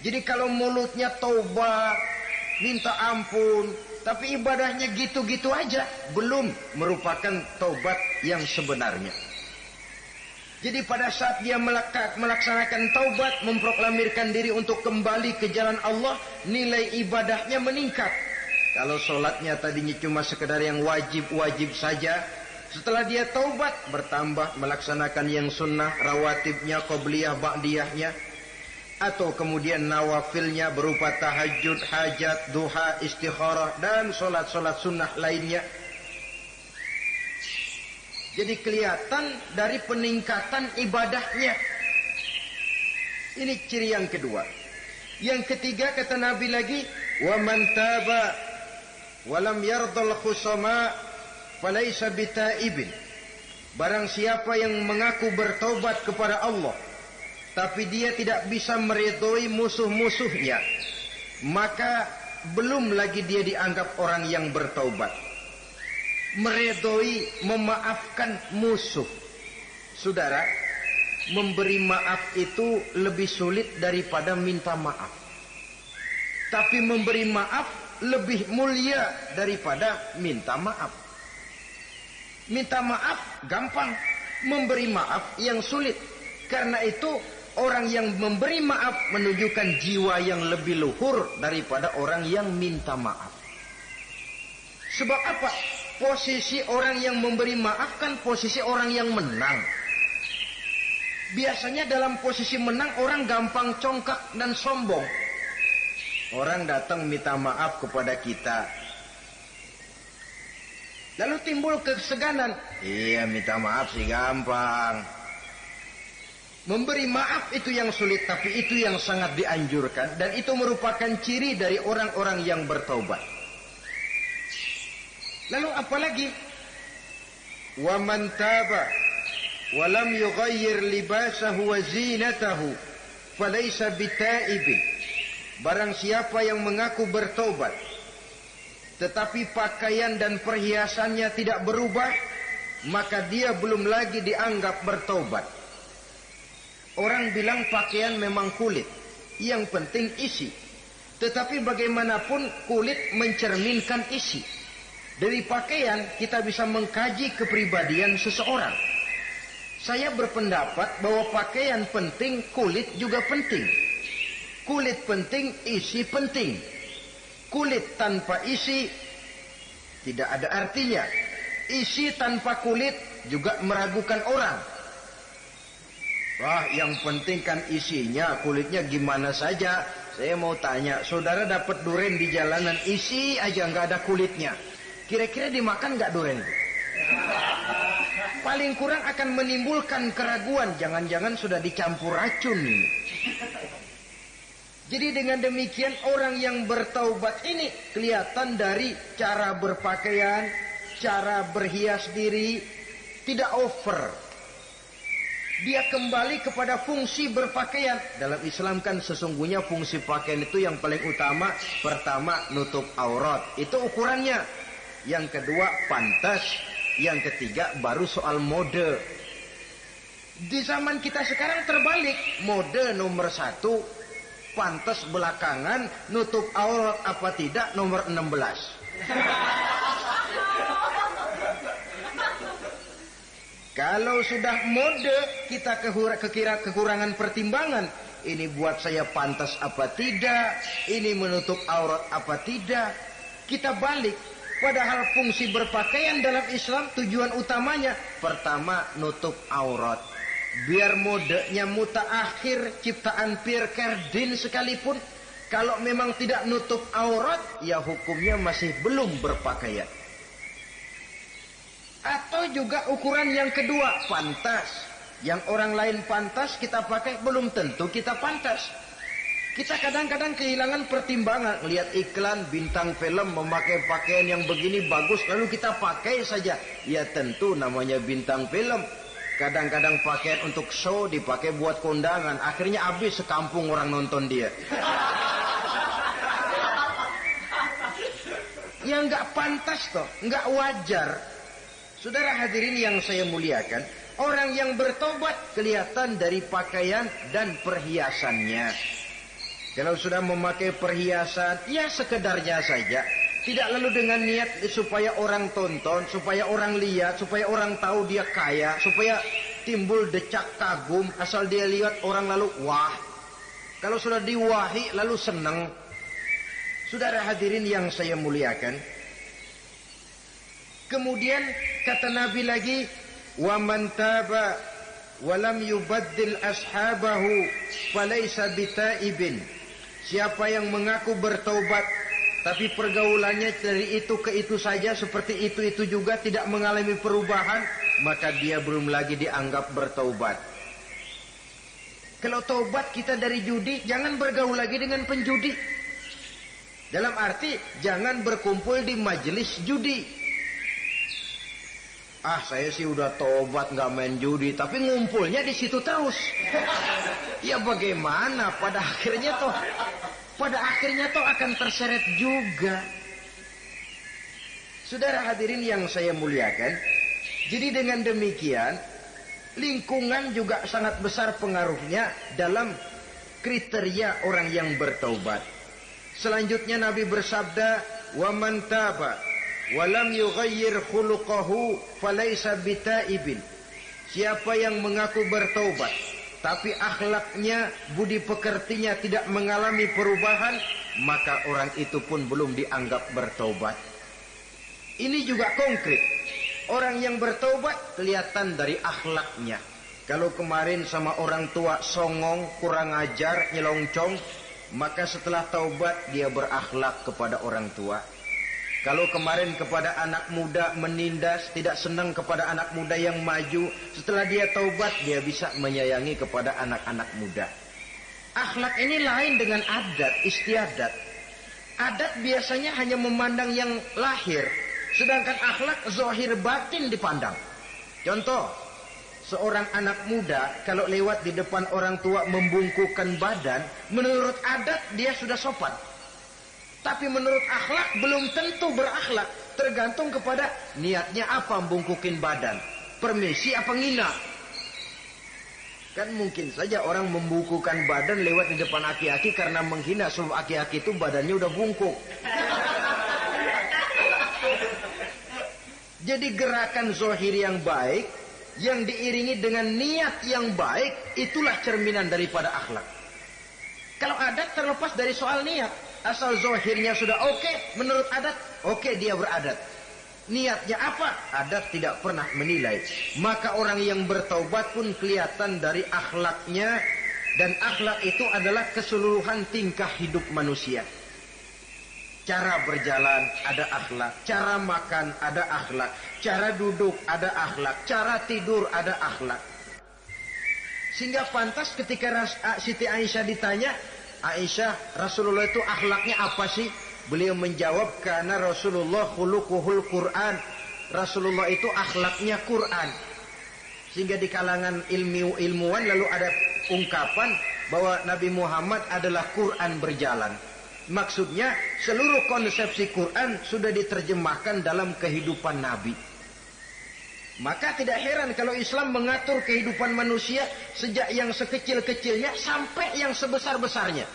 Jadi kalau mulutnya taubat, minta ampun, tapi ibadahnya gitu-gitu aja, belum merupakan taubat yang sebenarnya. Jadi pada saat dia melaksanakan taubat, memproklamirkan diri untuk kembali ke jalan Allah, nilai ibadahnya meningkat. Kalau sholatnya tadinya cuma sekedar yang wajib-wajib saja, setelah dia taubat bertambah melaksanakan yang sunnah, rawatibnya, qobliyah, ba'diyahnya, atau kemudian nawafilnya berupa tahajud, hajat, duha, istikharah, dan solat-solat sunnah lainnya. Jadi kelihatan dari peningkatan ibadahnya. Ini ciri yang kedua. Yang ketiga kata Nabi lagi, wa man taba wa lam yardal khusama falaysa bitaibin. Barang siapa yang mengaku bertaubat kepada Allah tapi dia tidak bisa meridhoi musuh-musuhnya, maka belum lagi dia dianggap orang yang bertaubat. Meridhoi, memaafkan musuh. Saudara, memberi maaf itu lebih sulit daripada minta maaf. Tapi memberi maaf lebih mulia daripada minta maaf. Minta maaf gampang, memberi maaf yang sulit. Karena itu orang yang memberi maaf menunjukkan jiwa yang lebih luhur daripada orang yang minta maaf. Sebab apa? Posisi orang yang memberi maaf kan posisi orang yang menang. Biasanya dalam posisi menang orang gampang congkak dan sombong. Orang datang minta maaf kepada kita, lalu timbul keseganan. Iya, minta maaf sih gampang. Memberi maaf itu yang sulit, tapi itu yang sangat dianjurkan, dan itu merupakan ciri dari orang-orang yang bertaubat. Lalu apalagi? Wa man taba wa lam yughayyir libasahu wa zinatahu falaysa bitaibin. Barang siapa yang mengaku bertaubat tetapi pakaian dan perhiasannya tidak berubah, maka dia belum lagi dianggap bertaubat. Orang bilang pakaian memang kulit, yang penting isi. Tetapi bagaimanapun kulit mencerminkan isi. Dari pakaian kita bisa mengkaji kepribadian seseorang. Saya berpendapat bahwa pakaian penting, kulit juga penting. Kulit penting, isi penting. Kulit tanpa isi tidak ada artinya. Isi tanpa kulit juga meragukan orang. Wah, yang penting kan isinya, kulitnya gimana saja. Saya mau tanya, saudara dapat duren di jalanan, isi aja nggak ada kulitnya. Kira-kira dimakan nggak duren? Paling kurang akan menimbulkan keraguan. Jangan-jangan sudah dicampur racun ini. Jadi dengan demikian orang yang bertaubat ini kelihatan dari cara berpakaian, cara berhias diri, tidak over. Dia kembali kepada fungsi berpakaian. Dalam Islam kan sesungguhnya fungsi pakaian itu yang paling utama. Pertama, nutup aurat. Itu ukurannya. Yang kedua, pantas. Yang ketiga, baru soal mode. Di zaman kita sekarang terbalik. Mode nomor 1, pantas belakangan, nutup aurat apa tidak nomor 16. Kalau sudah mode, kita kekira kekurangan pertimbangan. Ini buat saya pantas apa tidak, ini menutup aurat apa tidak. Kita balik. Padahal fungsi berpakaian dalam Islam tujuan utamanya pertama nutup aurat. Biar modenya mutaakhir ciptaan Pierre Cardin sekalipun, kalau memang tidak nutup aurat, ya hukumnya masih belum berpakaian. Atau juga ukuran yang kedua, pantas. Yang orang lain pantas kita pakai, belum tentu kita pantas. Kita kadang-kadang kehilangan pertimbangan. Lihat iklan bintang film memakai pakaian yang begini bagus, lalu kita pakai saja. Ya tentu namanya bintang film. Kadang-kadang pakaian untuk show dipakai buat kondangan. Akhirnya habis sekampung orang nonton dia. Ya nggak pantas toh, nggak wajar. Saudara hadirin yang saya muliakan, orang yang bertobat kelihatan dari pakaian dan perhiasannya. Kalau sudah memakai perhiasan, ya sekedarnya saja. Tidak lalu dengan niat supaya orang tonton, supaya orang lihat, supaya orang tahu dia kaya, supaya timbul decak kagum. Asal dia lihat orang lalu wah. Kalau sudah diwahi lalu senang. Saudara hadirin yang saya muliakan. Kemudian kata Nabi lagi, wa man taba wa lam yubaddil ashabahu falaysa bitaibin. Siapa yang mengaku bertaubat tapi pergaulannya dari itu ke itu saja, seperti itu juga tidak mengalami perubahan, maka dia belum lagi dianggap bertaubat. Kalau taubat kita dari judi, jangan bergaul lagi dengan penjudi. Dalam arti jangan berkumpul di majelis judi. Ah, saya sih udah tobat nggak main judi, tapi ngumpulnya di situ terus. Ya bagaimana? Pada akhirnya toh akan terseret juga. Saudara hadirin yang saya muliakan, jadi dengan demikian lingkungan juga sangat besar pengaruhnya dalam kriteria orang yang bertaubat. Selanjutnya Nabi bersabda, "Wa man taba walam yughayyir khuluquhu falaysa bitaibin." Siapa yang mengaku bertaubat tapi akhlaknya, budi pekertinya tidak mengalami perubahan, maka orang itu pun belum dianggap bertaubat. Ini juga konkret. Orang yang bertaubat kelihatan dari akhlaknya. Kalau kemarin sama orang tua songong, kurang ajar, nyelongcong, maka setelah taubat dia berakhlak kepada orang tua. Kalau kemarin kepada anak muda menindas, tidak senang kepada anak muda yang maju, setelah dia taubat dia bisa menyayangi kepada anak-anak muda. Akhlak ini lain dengan adat, istiadat. Adat biasanya hanya memandang yang lahir, sedangkan akhlak zahir batin dipandang. Contoh, seorang anak muda kalau lewat di depan orang tua membungkukkan badan, menurut adat dia sudah sopan. Tapi menurut akhlak belum tentu berakhlak. Tergantung kepada niatnya apa membungkukin badan. Permisi apa ngina. Kan mungkin saja orang membukukan badan lewat di depan aki-aki karena menghina sebab aki-aki itu badannya udah bungkuk. Jadi gerakan zohir yang baik yang diiringi dengan niat yang baik itulah cerminan daripada akhlak. Kalau adat terlepas dari soal niat, asal zohirnya sudah oke, menurut adat oke, dia beradat. Niatnya apa? Adat tidak pernah menilai. Maka orang yang bertaubat pun kelihatan dari akhlaknya. Dan akhlak itu adalah keseluruhan tingkah hidup manusia. Cara berjalan ada akhlak. Cara makan ada akhlak. Cara duduk ada akhlak. Cara tidur ada akhlak. Sehingga pantas ketika Siti Aisyah ditanya, Aisyah, Rasulullah itu akhlaknya apa sih? Beliau menjawab, karena Rasulullah khuluquhul Quran. Rasulullah itu akhlaknya Quran. Sehingga di kalangan ilmuwan lalu ada ungkapan bahwa Nabi Muhammad adalah Quran berjalan. Maksudnya seluruh konsepsi Quran sudah diterjemahkan dalam kehidupan Nabi. Maka tidak heran kalau Islam mengatur kehidupan manusia sejak yang sekecil-kecilnya sampai yang sebesar-besarnya.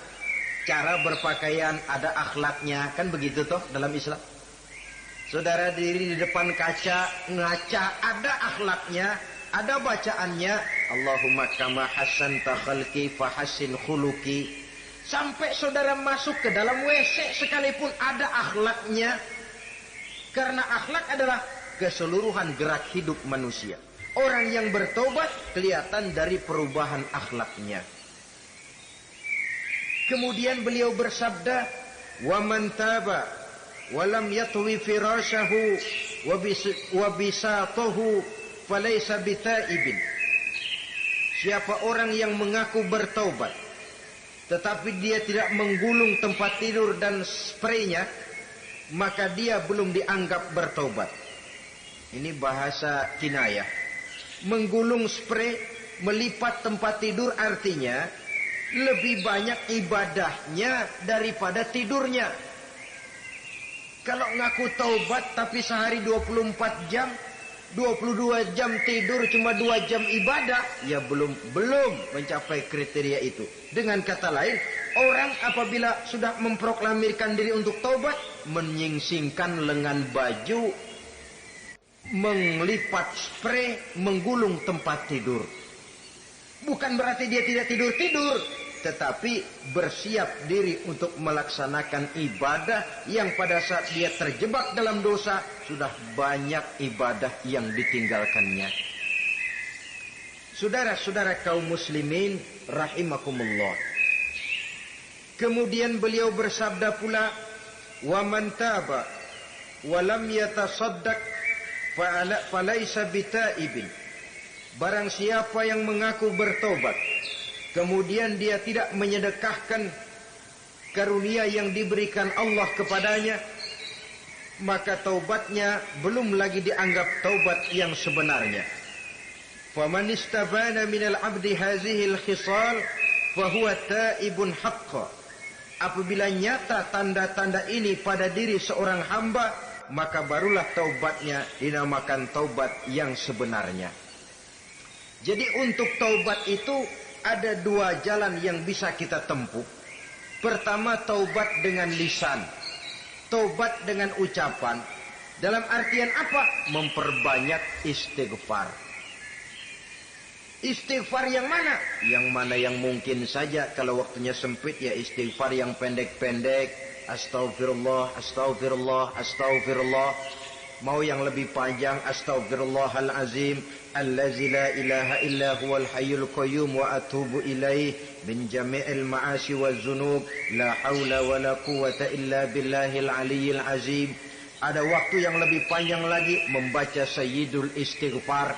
Cara berpakaian ada akhlaknya, kan begitu toh dalam Islam. Saudara diri di depan kaca, ngaca, ada akhlaknya, ada bacaannya. Allahumma kama hasanta khalqi fahassin khuluqi. Sampai saudara masuk ke dalam WC sekalipun ada akhlaknya. Karena akhlak adalah keseluruhan gerak hidup manusia. Orang yang bertobat kelihatan dari perubahan akhlaknya. Kemudian beliau bersabda, "Wa man taba wa lam yatwi firashahu wa bisatahu falaysa bitaibin." Siapa orang yang mengaku bertaubat tetapi dia tidak menggulung tempat tidur dan spraynya, maka dia belum dianggap bertaubat. Ini bahasa kinayah. Menggulung spray, melipat tempat tidur artinya lebih banyak ibadahnya daripada tidurnya. Kalau ngaku taubat tapi sehari 24 jam, 22 jam tidur, cuma 2 jam ibadah, ya belum mencapai kriteria itu. Dengan kata lain, orang apabila sudah memproklamirkan diri untuk taubat, menyingsingkan lengan baju, melipat spray, menggulung tempat tidur. Bukan berarti dia tidak tidur-tidur, tetapi bersiap diri untuk melaksanakan ibadah yang pada saat dia terjebak dalam dosa, sudah banyak ibadah yang ditinggalkannya. Saudara-saudara kaum muslimin rahimakumullah. Kemudian beliau bersabda pula, "Wa man taba wa lam yatasaddaq falaysa bitaibin." Barang siapa yang mengaku bertobat, kemudian dia tidak menyedekahkan karunia yang diberikan Allah kepadanya, maka taubatnya belum lagi dianggap taubat yang sebenarnya. Faman istabana minal abdi hazihil khisal fahuwa taibun haqqa. Apabila nyata tanda-tanda ini pada diri seorang hamba, maka barulah taubatnya dinamakan taubat yang sebenarnya. Jadi untuk taubat itu ada 2 jalan yang bisa kita tempuh. Pertama, taubat dengan lisan. Taubat dengan ucapan. Dalam artian apa? Memperbanyak istighfar. Istighfar yang mana? Yang mana yang mungkin saja. Kalau waktunya sempit ya istighfar yang pendek-pendek. Astaghfirullah, astaghfirullah, astaghfirullah. Mau yang lebih panjang, astaghfirullahalazim allazi la ilaha illa huwal hayyul qayyum wa atubu ilaih min jami'il ma'asi waz zunub la haula wala quwwata illa billahil aliyyil azim. Ada waktu yang lebih panjang lagi membaca sayyidul istighfar.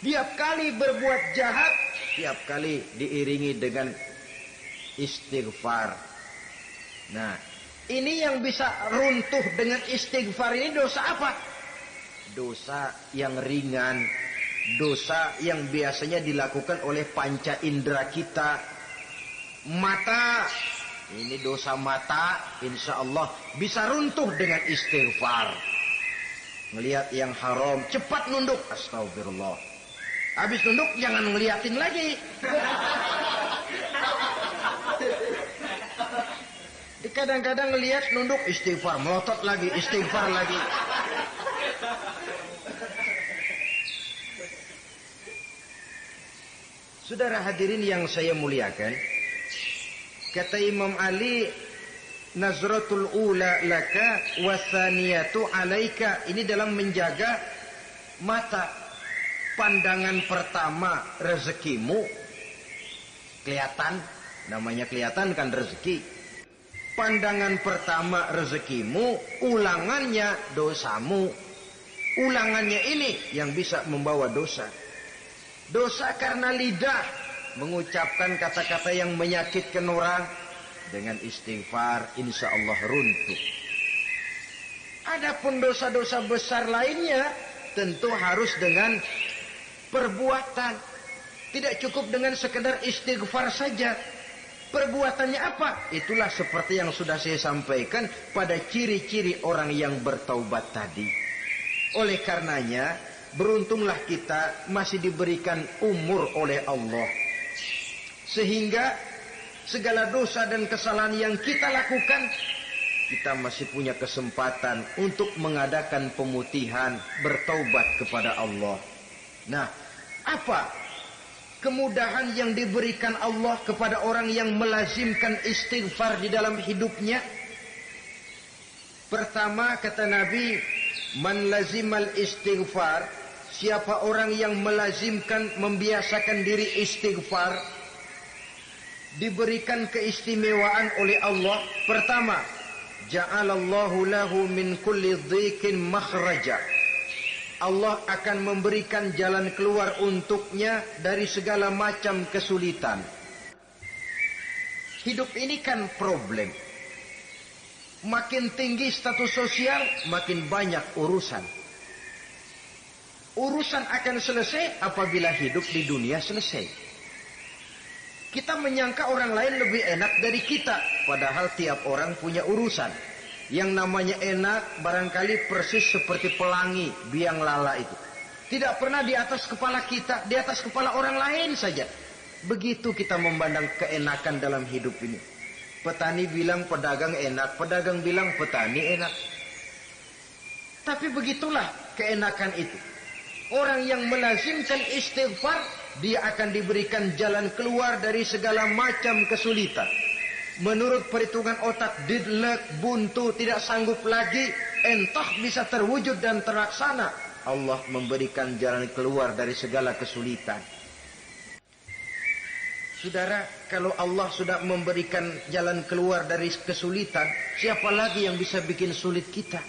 Tiap kali berbuat jahat, tiap kali diiringi dengan istighfar. Nah, ini yang bisa runtuh dengan istighfar ini dosa apa? Dosa yang ringan, dosa yang biasanya dilakukan oleh panca indera kita. Mata, Ini dosa mata, insya Allah bisa runtuh dengan istighfar. Ngelihat yang haram, cepat nunduk. Astagfirullah. Habis nunduk, jangan ngeliatin lagi. Kadang-kadang ngelihat nunduk, istighfar, melotot lagi, istighfar lagi. Saudara hadirin yang saya muliakan, kata Imam Ali, nazratul ula laka wasaniyatu alaika. Ini dalam menjaga mata. Pandangan pertama rezekimu kelihatan, namanya kelihatan kan rezeki. Pandangan pertama rezekimu, ulangannya dosamu. Ulangannya ini yang bisa membawa dosa. Dosa karena lidah, mengucapkan kata-kata yang menyakitkan orang. Dengan istighfar, insya Allah runtuh. Adapun dosa-dosa besar lainnya, tentu harus dengan perbuatan. Tidak cukup dengan sekedar istighfar saja. Perbuatannya apa? Itulah seperti yang sudah saya sampaikan pada ciri-ciri orang yang bertaubat tadi. Oleh karenanya, beruntunglah kita masih diberikan umur oleh Allah. Sehingga segala dosa dan kesalahan yang kita lakukan, kita masih punya kesempatan untuk mengadakan pemutihan, bertaubat kepada Allah. Nah, apa kemudahan yang diberikan Allah kepada orang yang melazimkan istighfar di dalam hidupnya? Pertama, kata Nabi, man lazimal istighfar, siapa orang yang melazimkan, membiasakan diri istighfar, diberikan keistimewaan oleh Allah. Pertama, ja'alallahu lahu min kulli dhiqin makhraja. Allah akan memberikan jalan keluar untuknya dari segala macam kesulitan. Hidup ini kan problem. Makin tinggi status sosial, makin banyak urusan. Urusan akan selesai apabila hidup di dunia selesai. Kita menyangka orang lain lebih enak dari kita, padahal tiap orang punya urusan. Yang namanya enak barangkali persis seperti pelangi biang lala itu. Tidak pernah di atas kepala kita, di atas kepala orang lain saja. Begitu kita memandang keenakan dalam hidup ini. Petani bilang pedagang enak, pedagang bilang petani enak. Tapi begitulah keenakan itu. Orang yang melazimkan istighfar, dia akan diberikan jalan keluar dari segala macam kesulitan. Menurut perhitungan otak, didlek, buntu, tidak sanggup lagi, entah bisa terwujud dan terlaksana. Allah memberikan jalan keluar dari segala kesulitan. Saudara, kalau Allah sudah memberikan jalan keluar dari kesulitan, siapa lagi yang bisa bikin sulit kita?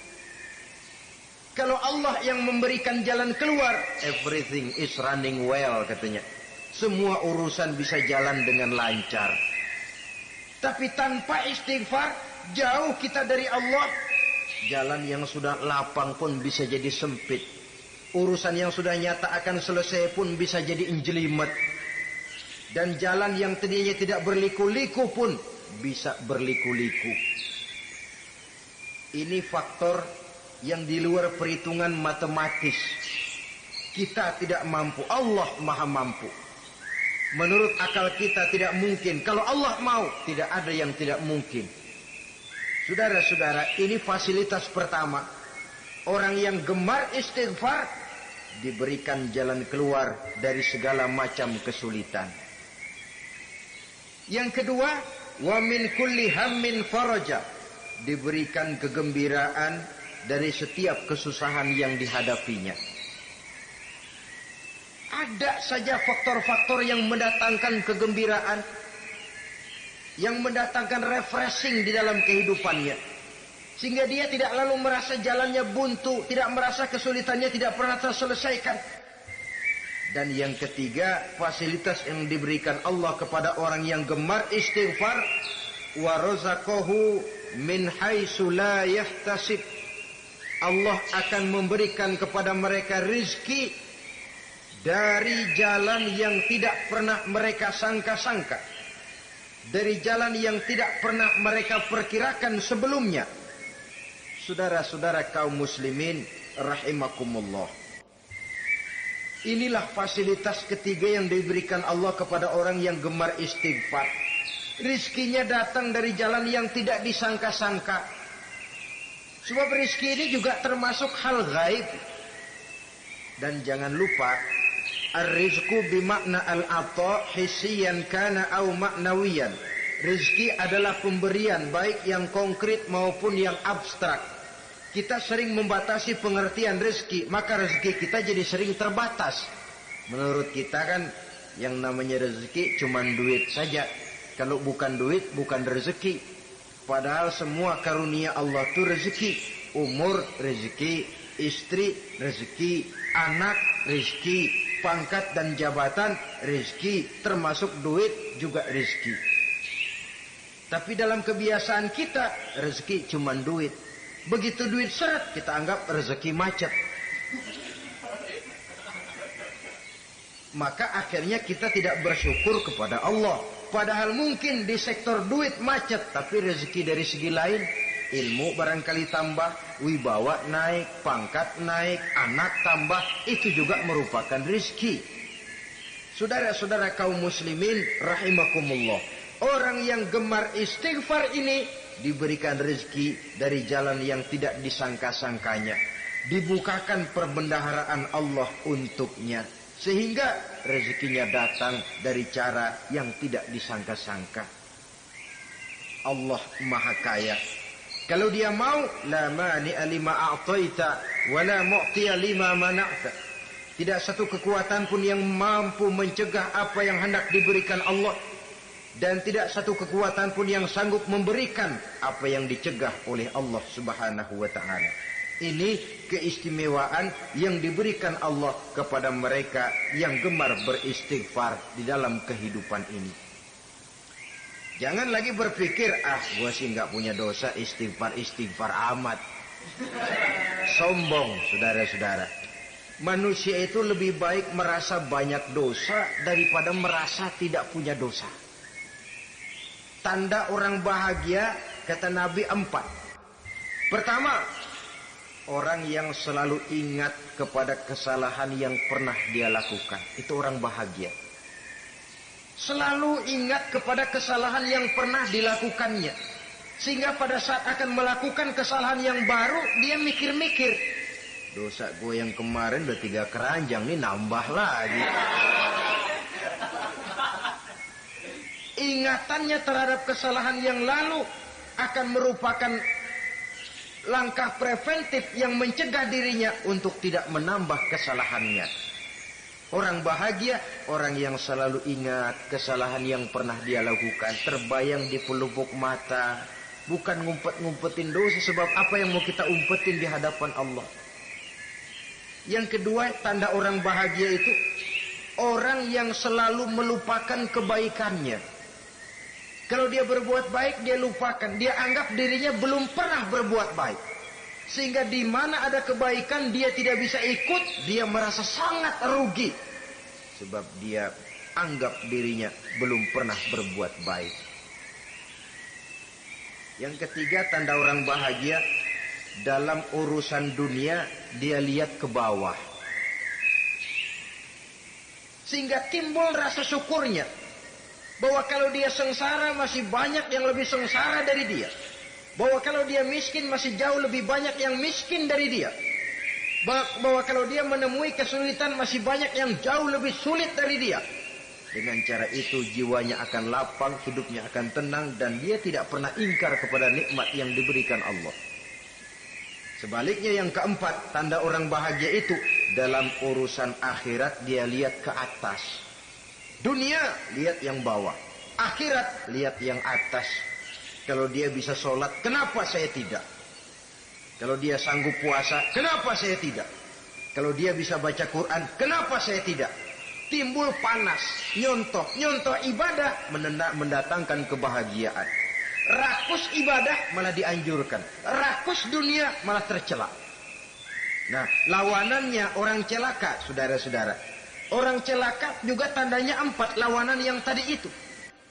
Kalau Allah yang memberikan jalan keluar, everything is running well, katanya. Semua urusan bisa jalan dengan lancar. Tapi tanpa istighfar, jauh kita dari Allah. Jalan yang sudah lapang pun bisa jadi sempit. Urusan yang sudah nyata akan selesai pun bisa jadi injelimet. Dan jalan yang tadinya tidak berliku-liku pun bisa berliku-liku. Ini faktor yang di luar perhitungan matematis. Kita tidak mampu, Allah maha mampu. Menurut akal kita tidak mungkin. Kalau Allah mau, tidak ada yang tidak mungkin. Saudara-saudara, ini fasilitas pertama. Orang yang gemar istighfar diberikan jalan keluar dari segala macam kesulitan. Yang kedua, wa min kulli hammin faraja, diberikan kegembiraan dari setiap kesusahan yang dihadapinya. Ada saja faktor-faktor yang mendatangkan kegembiraan, yang mendatangkan refreshing di dalam kehidupannya, sehingga dia tidak lalu merasa jalannya buntu, tidak merasa kesulitannya tidak pernah terselesaikan. Dan yang ketiga, fasilitas yang diberikan Allah kepada orang yang gemar istighfar, wa razaqahu min haitsu la yahtasib. Allah akan memberikan kepada mereka rizki dari jalan yang tidak pernah mereka sangka-sangka. dari jalan yang tidak pernah mereka perkirakan sebelumnya. Saudara-saudara kaum muslimin rahimakumullah. Inilah fasilitas ketiga yang diberikan Allah kepada orang yang gemar istighfar. Rizkinya datang dari jalan yang tidak disangka-sangka. Sebab rizki ini juga termasuk hal gaib. Dan jangan lupa, ar-rizku bimakna al-ata hissiyan kana au ma'nawiyan. Rizki adalah pemberian baik yang konkret maupun yang abstrak. Kita sering membatasi pengertian rezeki, maka rezeki kita jadi sering terbatas. Menurut kita kan yang namanya rezeki cuma duit saja. Kalau bukan duit bukan rezeki. Padahal semua karunia Allah itu rezeki. Umur rezeki, istri rezeki, anak rezeki, pangkat dan jabatan rezeki, termasuk duit juga rezeki. Tapi dalam kebiasaan kita rezeki cuma duit. Begitu duit seret, kita anggap rezeki macet. Maka akhirnya kita tidak bersyukur kepada Allah. Padahal mungkin di sektor duit macet, tapi rezeki dari segi lain, ilmu barangkali tambah, wibawa naik, pangkat naik, anak tambah, itu juga merupakan rezeki. Saudara-saudara kaum muslimin rahimakumullah. Orang yang gemar istighfar ini diberikan rezeki dari jalan yang tidak disangka-sangkanya. Dibukakan perbendaharaan Allah untuknya. Sehingga rezekinya datang dari cara yang tidak disangka-sangka. Allah Maha Kaya. Kalau dia mau, la mani'a lima a'taita wa la mu'tiya lima mana'ta. Tidak satu kekuatan pun yang mampu mencegah apa yang hendak diberikan Allah. Dan tidak satu kekuatan pun yang sanggup memberikan apa yang dicegah oleh Allah Subhanahu wa ta'ala. Ini keistimewaan yang diberikan Allah kepada mereka yang gemar beristighfar di dalam kehidupan ini. Jangan lagi berpikir, gua sih nggak punya dosa, istighfar amat. Sombong, saudara-saudara. Manusia itu lebih baik merasa banyak dosa daripada merasa tidak punya dosa. Tanda orang bahagia, kata Nabi 4. Pertama, orang yang selalu ingat kepada kesalahan yang pernah dia lakukan. Itu orang bahagia. Selalu ingat kepada kesalahan yang pernah dilakukannya. Sehingga pada saat akan melakukan kesalahan yang baru, dia mikir-mikir. Dosa gue yang kemarin udah 3 keranjang, nih nambah lagi. Ingatannya terhadap kesalahan yang lalu akan merupakan langkah preventif yang mencegah dirinya untuk tidak menambah kesalahannya. Orang bahagia, orang yang selalu ingat kesalahan yang pernah dia lakukan, terbayang di pelupuk mata, bukan ngumpet-ngumpetin dosa, sebab apa yang mau kita umpetin di hadapan Allah. Yang kedua, tanda orang bahagia itu orang yang selalu melupakan kebaikannya. Kalau dia berbuat baik, dia lupakan. Dia anggap dirinya belum pernah berbuat baik. Sehingga di mana ada kebaikan, dia tidak bisa ikut. Dia merasa sangat rugi. Sebab dia anggap dirinya belum pernah berbuat baik. Yang ketiga, tanda orang bahagia. Dalam urusan dunia, dia lihat ke bawah. Sehingga timbul rasa syukurnya. Bahwa kalau dia sengsara masih banyak yang lebih sengsara dari dia. Bahwa kalau dia miskin masih jauh lebih banyak yang miskin dari dia. Bahwa kalau dia menemui kesulitan masih banyak yang jauh lebih sulit dari dia. Dengan cara itu jiwanya akan lapang, hidupnya akan tenang, dan dia tidak pernah ingkar kepada nikmat yang diberikan Allah. Sebaliknya yang keempat, tanda orang bahagia itu dalam urusan akhirat dia lihat ke atas. Dunia, lihat yang bawah. Akhirat, lihat yang atas. Kalau dia bisa sholat, kenapa saya tidak? Kalau dia sanggup puasa, kenapa saya tidak? Kalau dia bisa baca Quran, kenapa saya tidak? Timbul panas, nyontoh ibadah mendatangkan kebahagiaan. Rakus ibadah malah dianjurkan. Rakus dunia malah tercela. Nah, lawanannya orang celaka, saudara-saudara. Orang celaka juga tandanya 4 lawanan yang tadi itu.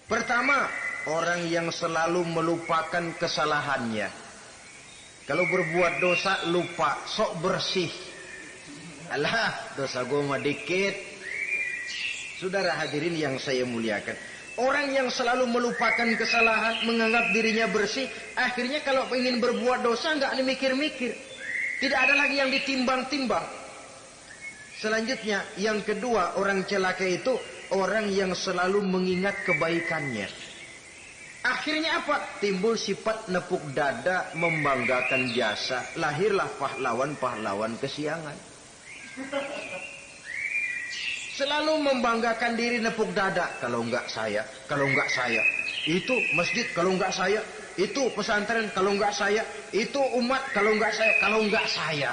Pertama, orang yang selalu melupakan kesalahannya. Kalau berbuat dosa lupa, sok bersih. Alah, dosa gue mah dikit. Saudara hadirin yang saya muliakan, orang yang selalu melupakan kesalahan, menganggap dirinya bersih, akhirnya kalau ingin berbuat dosa nggak mikir-mikir. Tidak ada lagi yang ditimbang-timbang. Selanjutnya, yang kedua, orang celaka itu orang yang selalu mengingat kebaikannya. Akhirnya apa? Timbul sifat nepuk dada, membanggakan jasa. Lahirlah pahlawan-pahlawan kesiangan. Selalu membanggakan diri, nepuk dada. Kalau enggak saya, kalau enggak saya. Itu masjid, kalau enggak saya. Itu pesantren, kalau enggak saya. Itu umat, kalau enggak saya. Kalau enggak saya.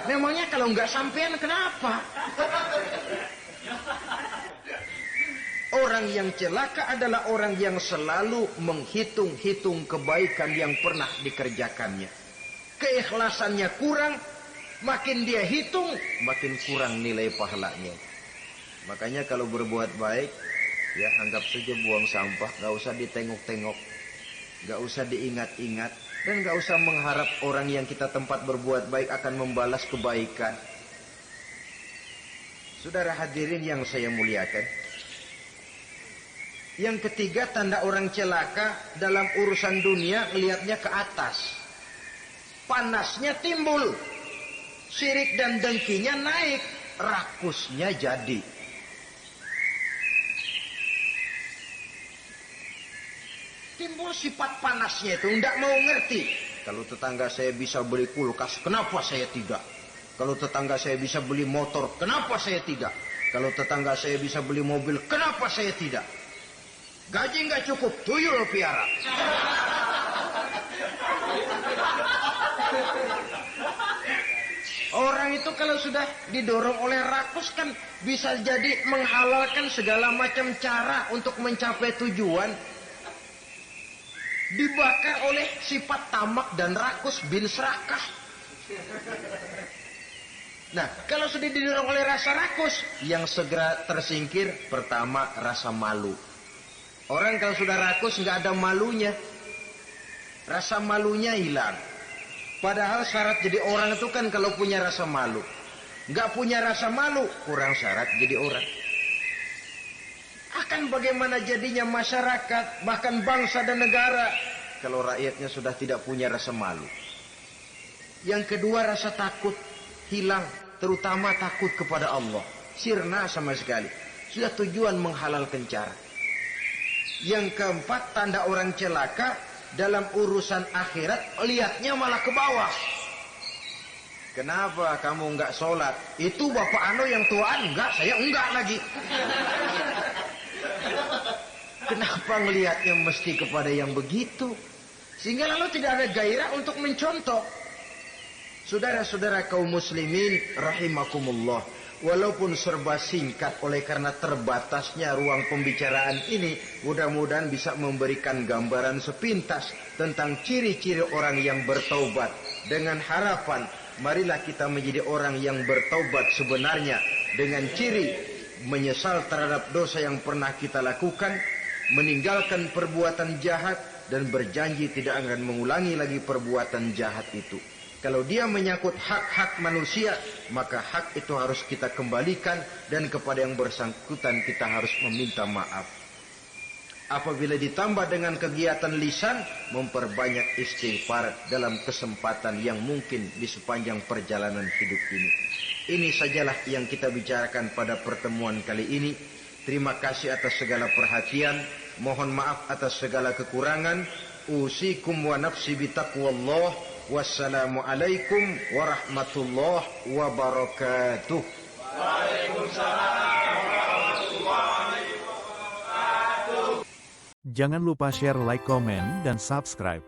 Memangnya kalau enggak sampean kenapa? Orang yang celaka adalah orang yang selalu menghitung-hitung kebaikan yang pernah dikerjakannya. Keikhlasannya kurang, makin dia hitung, makin kurang nilai pahalanya. Makanya kalau berbuat baik, ya anggap saja buang sampah, gak usah ditengok-tengok, gak usah diingat-ingat, dan gak usah mengharap orang yang kita tempat berbuat baik akan membalas kebaikan. Saudara hadirin yang saya muliakan, yang ketiga, tanda orang celaka dalam urusan dunia melihatnya ke atas. Panasnya timbul, syirik dan dengkinya naik, rakusnya jadi. Timbul sifat panasnya itu, tidak mau ngerti. Kalau tetangga saya bisa beli kulkas, kenapa saya tidak? Kalau tetangga saya bisa beli motor, kenapa saya tidak? Kalau tetangga saya bisa beli mobil, kenapa saya tidak? Gaji nggak cukup, tuyul piara. Orang itu kalau sudah didorong oleh rakus kan bisa jadi menghalalkan segala macam cara untuk mencapai tujuan. Dibakar oleh sifat tamak dan rakus bin serakah. Nah, kalau sudah didorong oleh rasa rakus, yang segera tersingkir pertama rasa malu. Orang kalau sudah rakus nggak ada malunya, rasa malunya hilang. Padahal syarat jadi orang itu kan kalau punya rasa malu. Nggak punya rasa malu, kurang syarat jadi orang. Akan bagaimana jadinya masyarakat, bahkan bangsa dan negara, kalau rakyatnya sudah tidak punya rasa malu. Yang kedua, rasa takut hilang, terutama takut kepada Allah. Sirna sama sekali. Sudah tujuan menghalalkan cara. Yang keempat, tanda orang celaka dalam urusan akhirat, lihatnya malah ke bawah. Kenapa kamu enggak sholat? Itu bapak anu yang tuaan, enggak, saya enggak lagi. Kenapa ngelihatnya mesti kepada yang begitu? Sehingga lalu tidak ada gairah untuk mencontoh. Saudara-saudara kaum muslimin rahimakumullah, walaupun serba singkat oleh karena terbatasnya ruang pembicaraan ini, mudah-mudahan bisa memberikan gambaran sepintas tentang ciri-ciri orang yang bertaubat. Dengan harapan, marilah kita menjadi orang yang bertaubat sebenarnya dengan ciri menyesal terhadap dosa yang pernah kita lakukan, meninggalkan perbuatan jahat, dan berjanji tidak akan mengulangi lagi perbuatan jahat itu. Kalau dia menyangkut hak-hak manusia, maka hak itu harus kita kembalikan, dan kepada yang bersangkutan kita harus meminta maaf. Apabila ditambah dengan kegiatan lisan, memperbanyak istighfar dalam kesempatan yang mungkin di sepanjang perjalanan hidup ini. Ini sajalah yang kita bicarakan pada pertemuan kali ini. Terima kasih atas segala perhatian. Mohon maaf atas segala kekurangan. Usikum wa nafsi bitaqwallah. Wassalamualaikum warahmatullahi wabarakatuh. Waalaikumsalam warahmatullahi wabarakatuh. Jangan lupa share, like, komen, dan subscribe.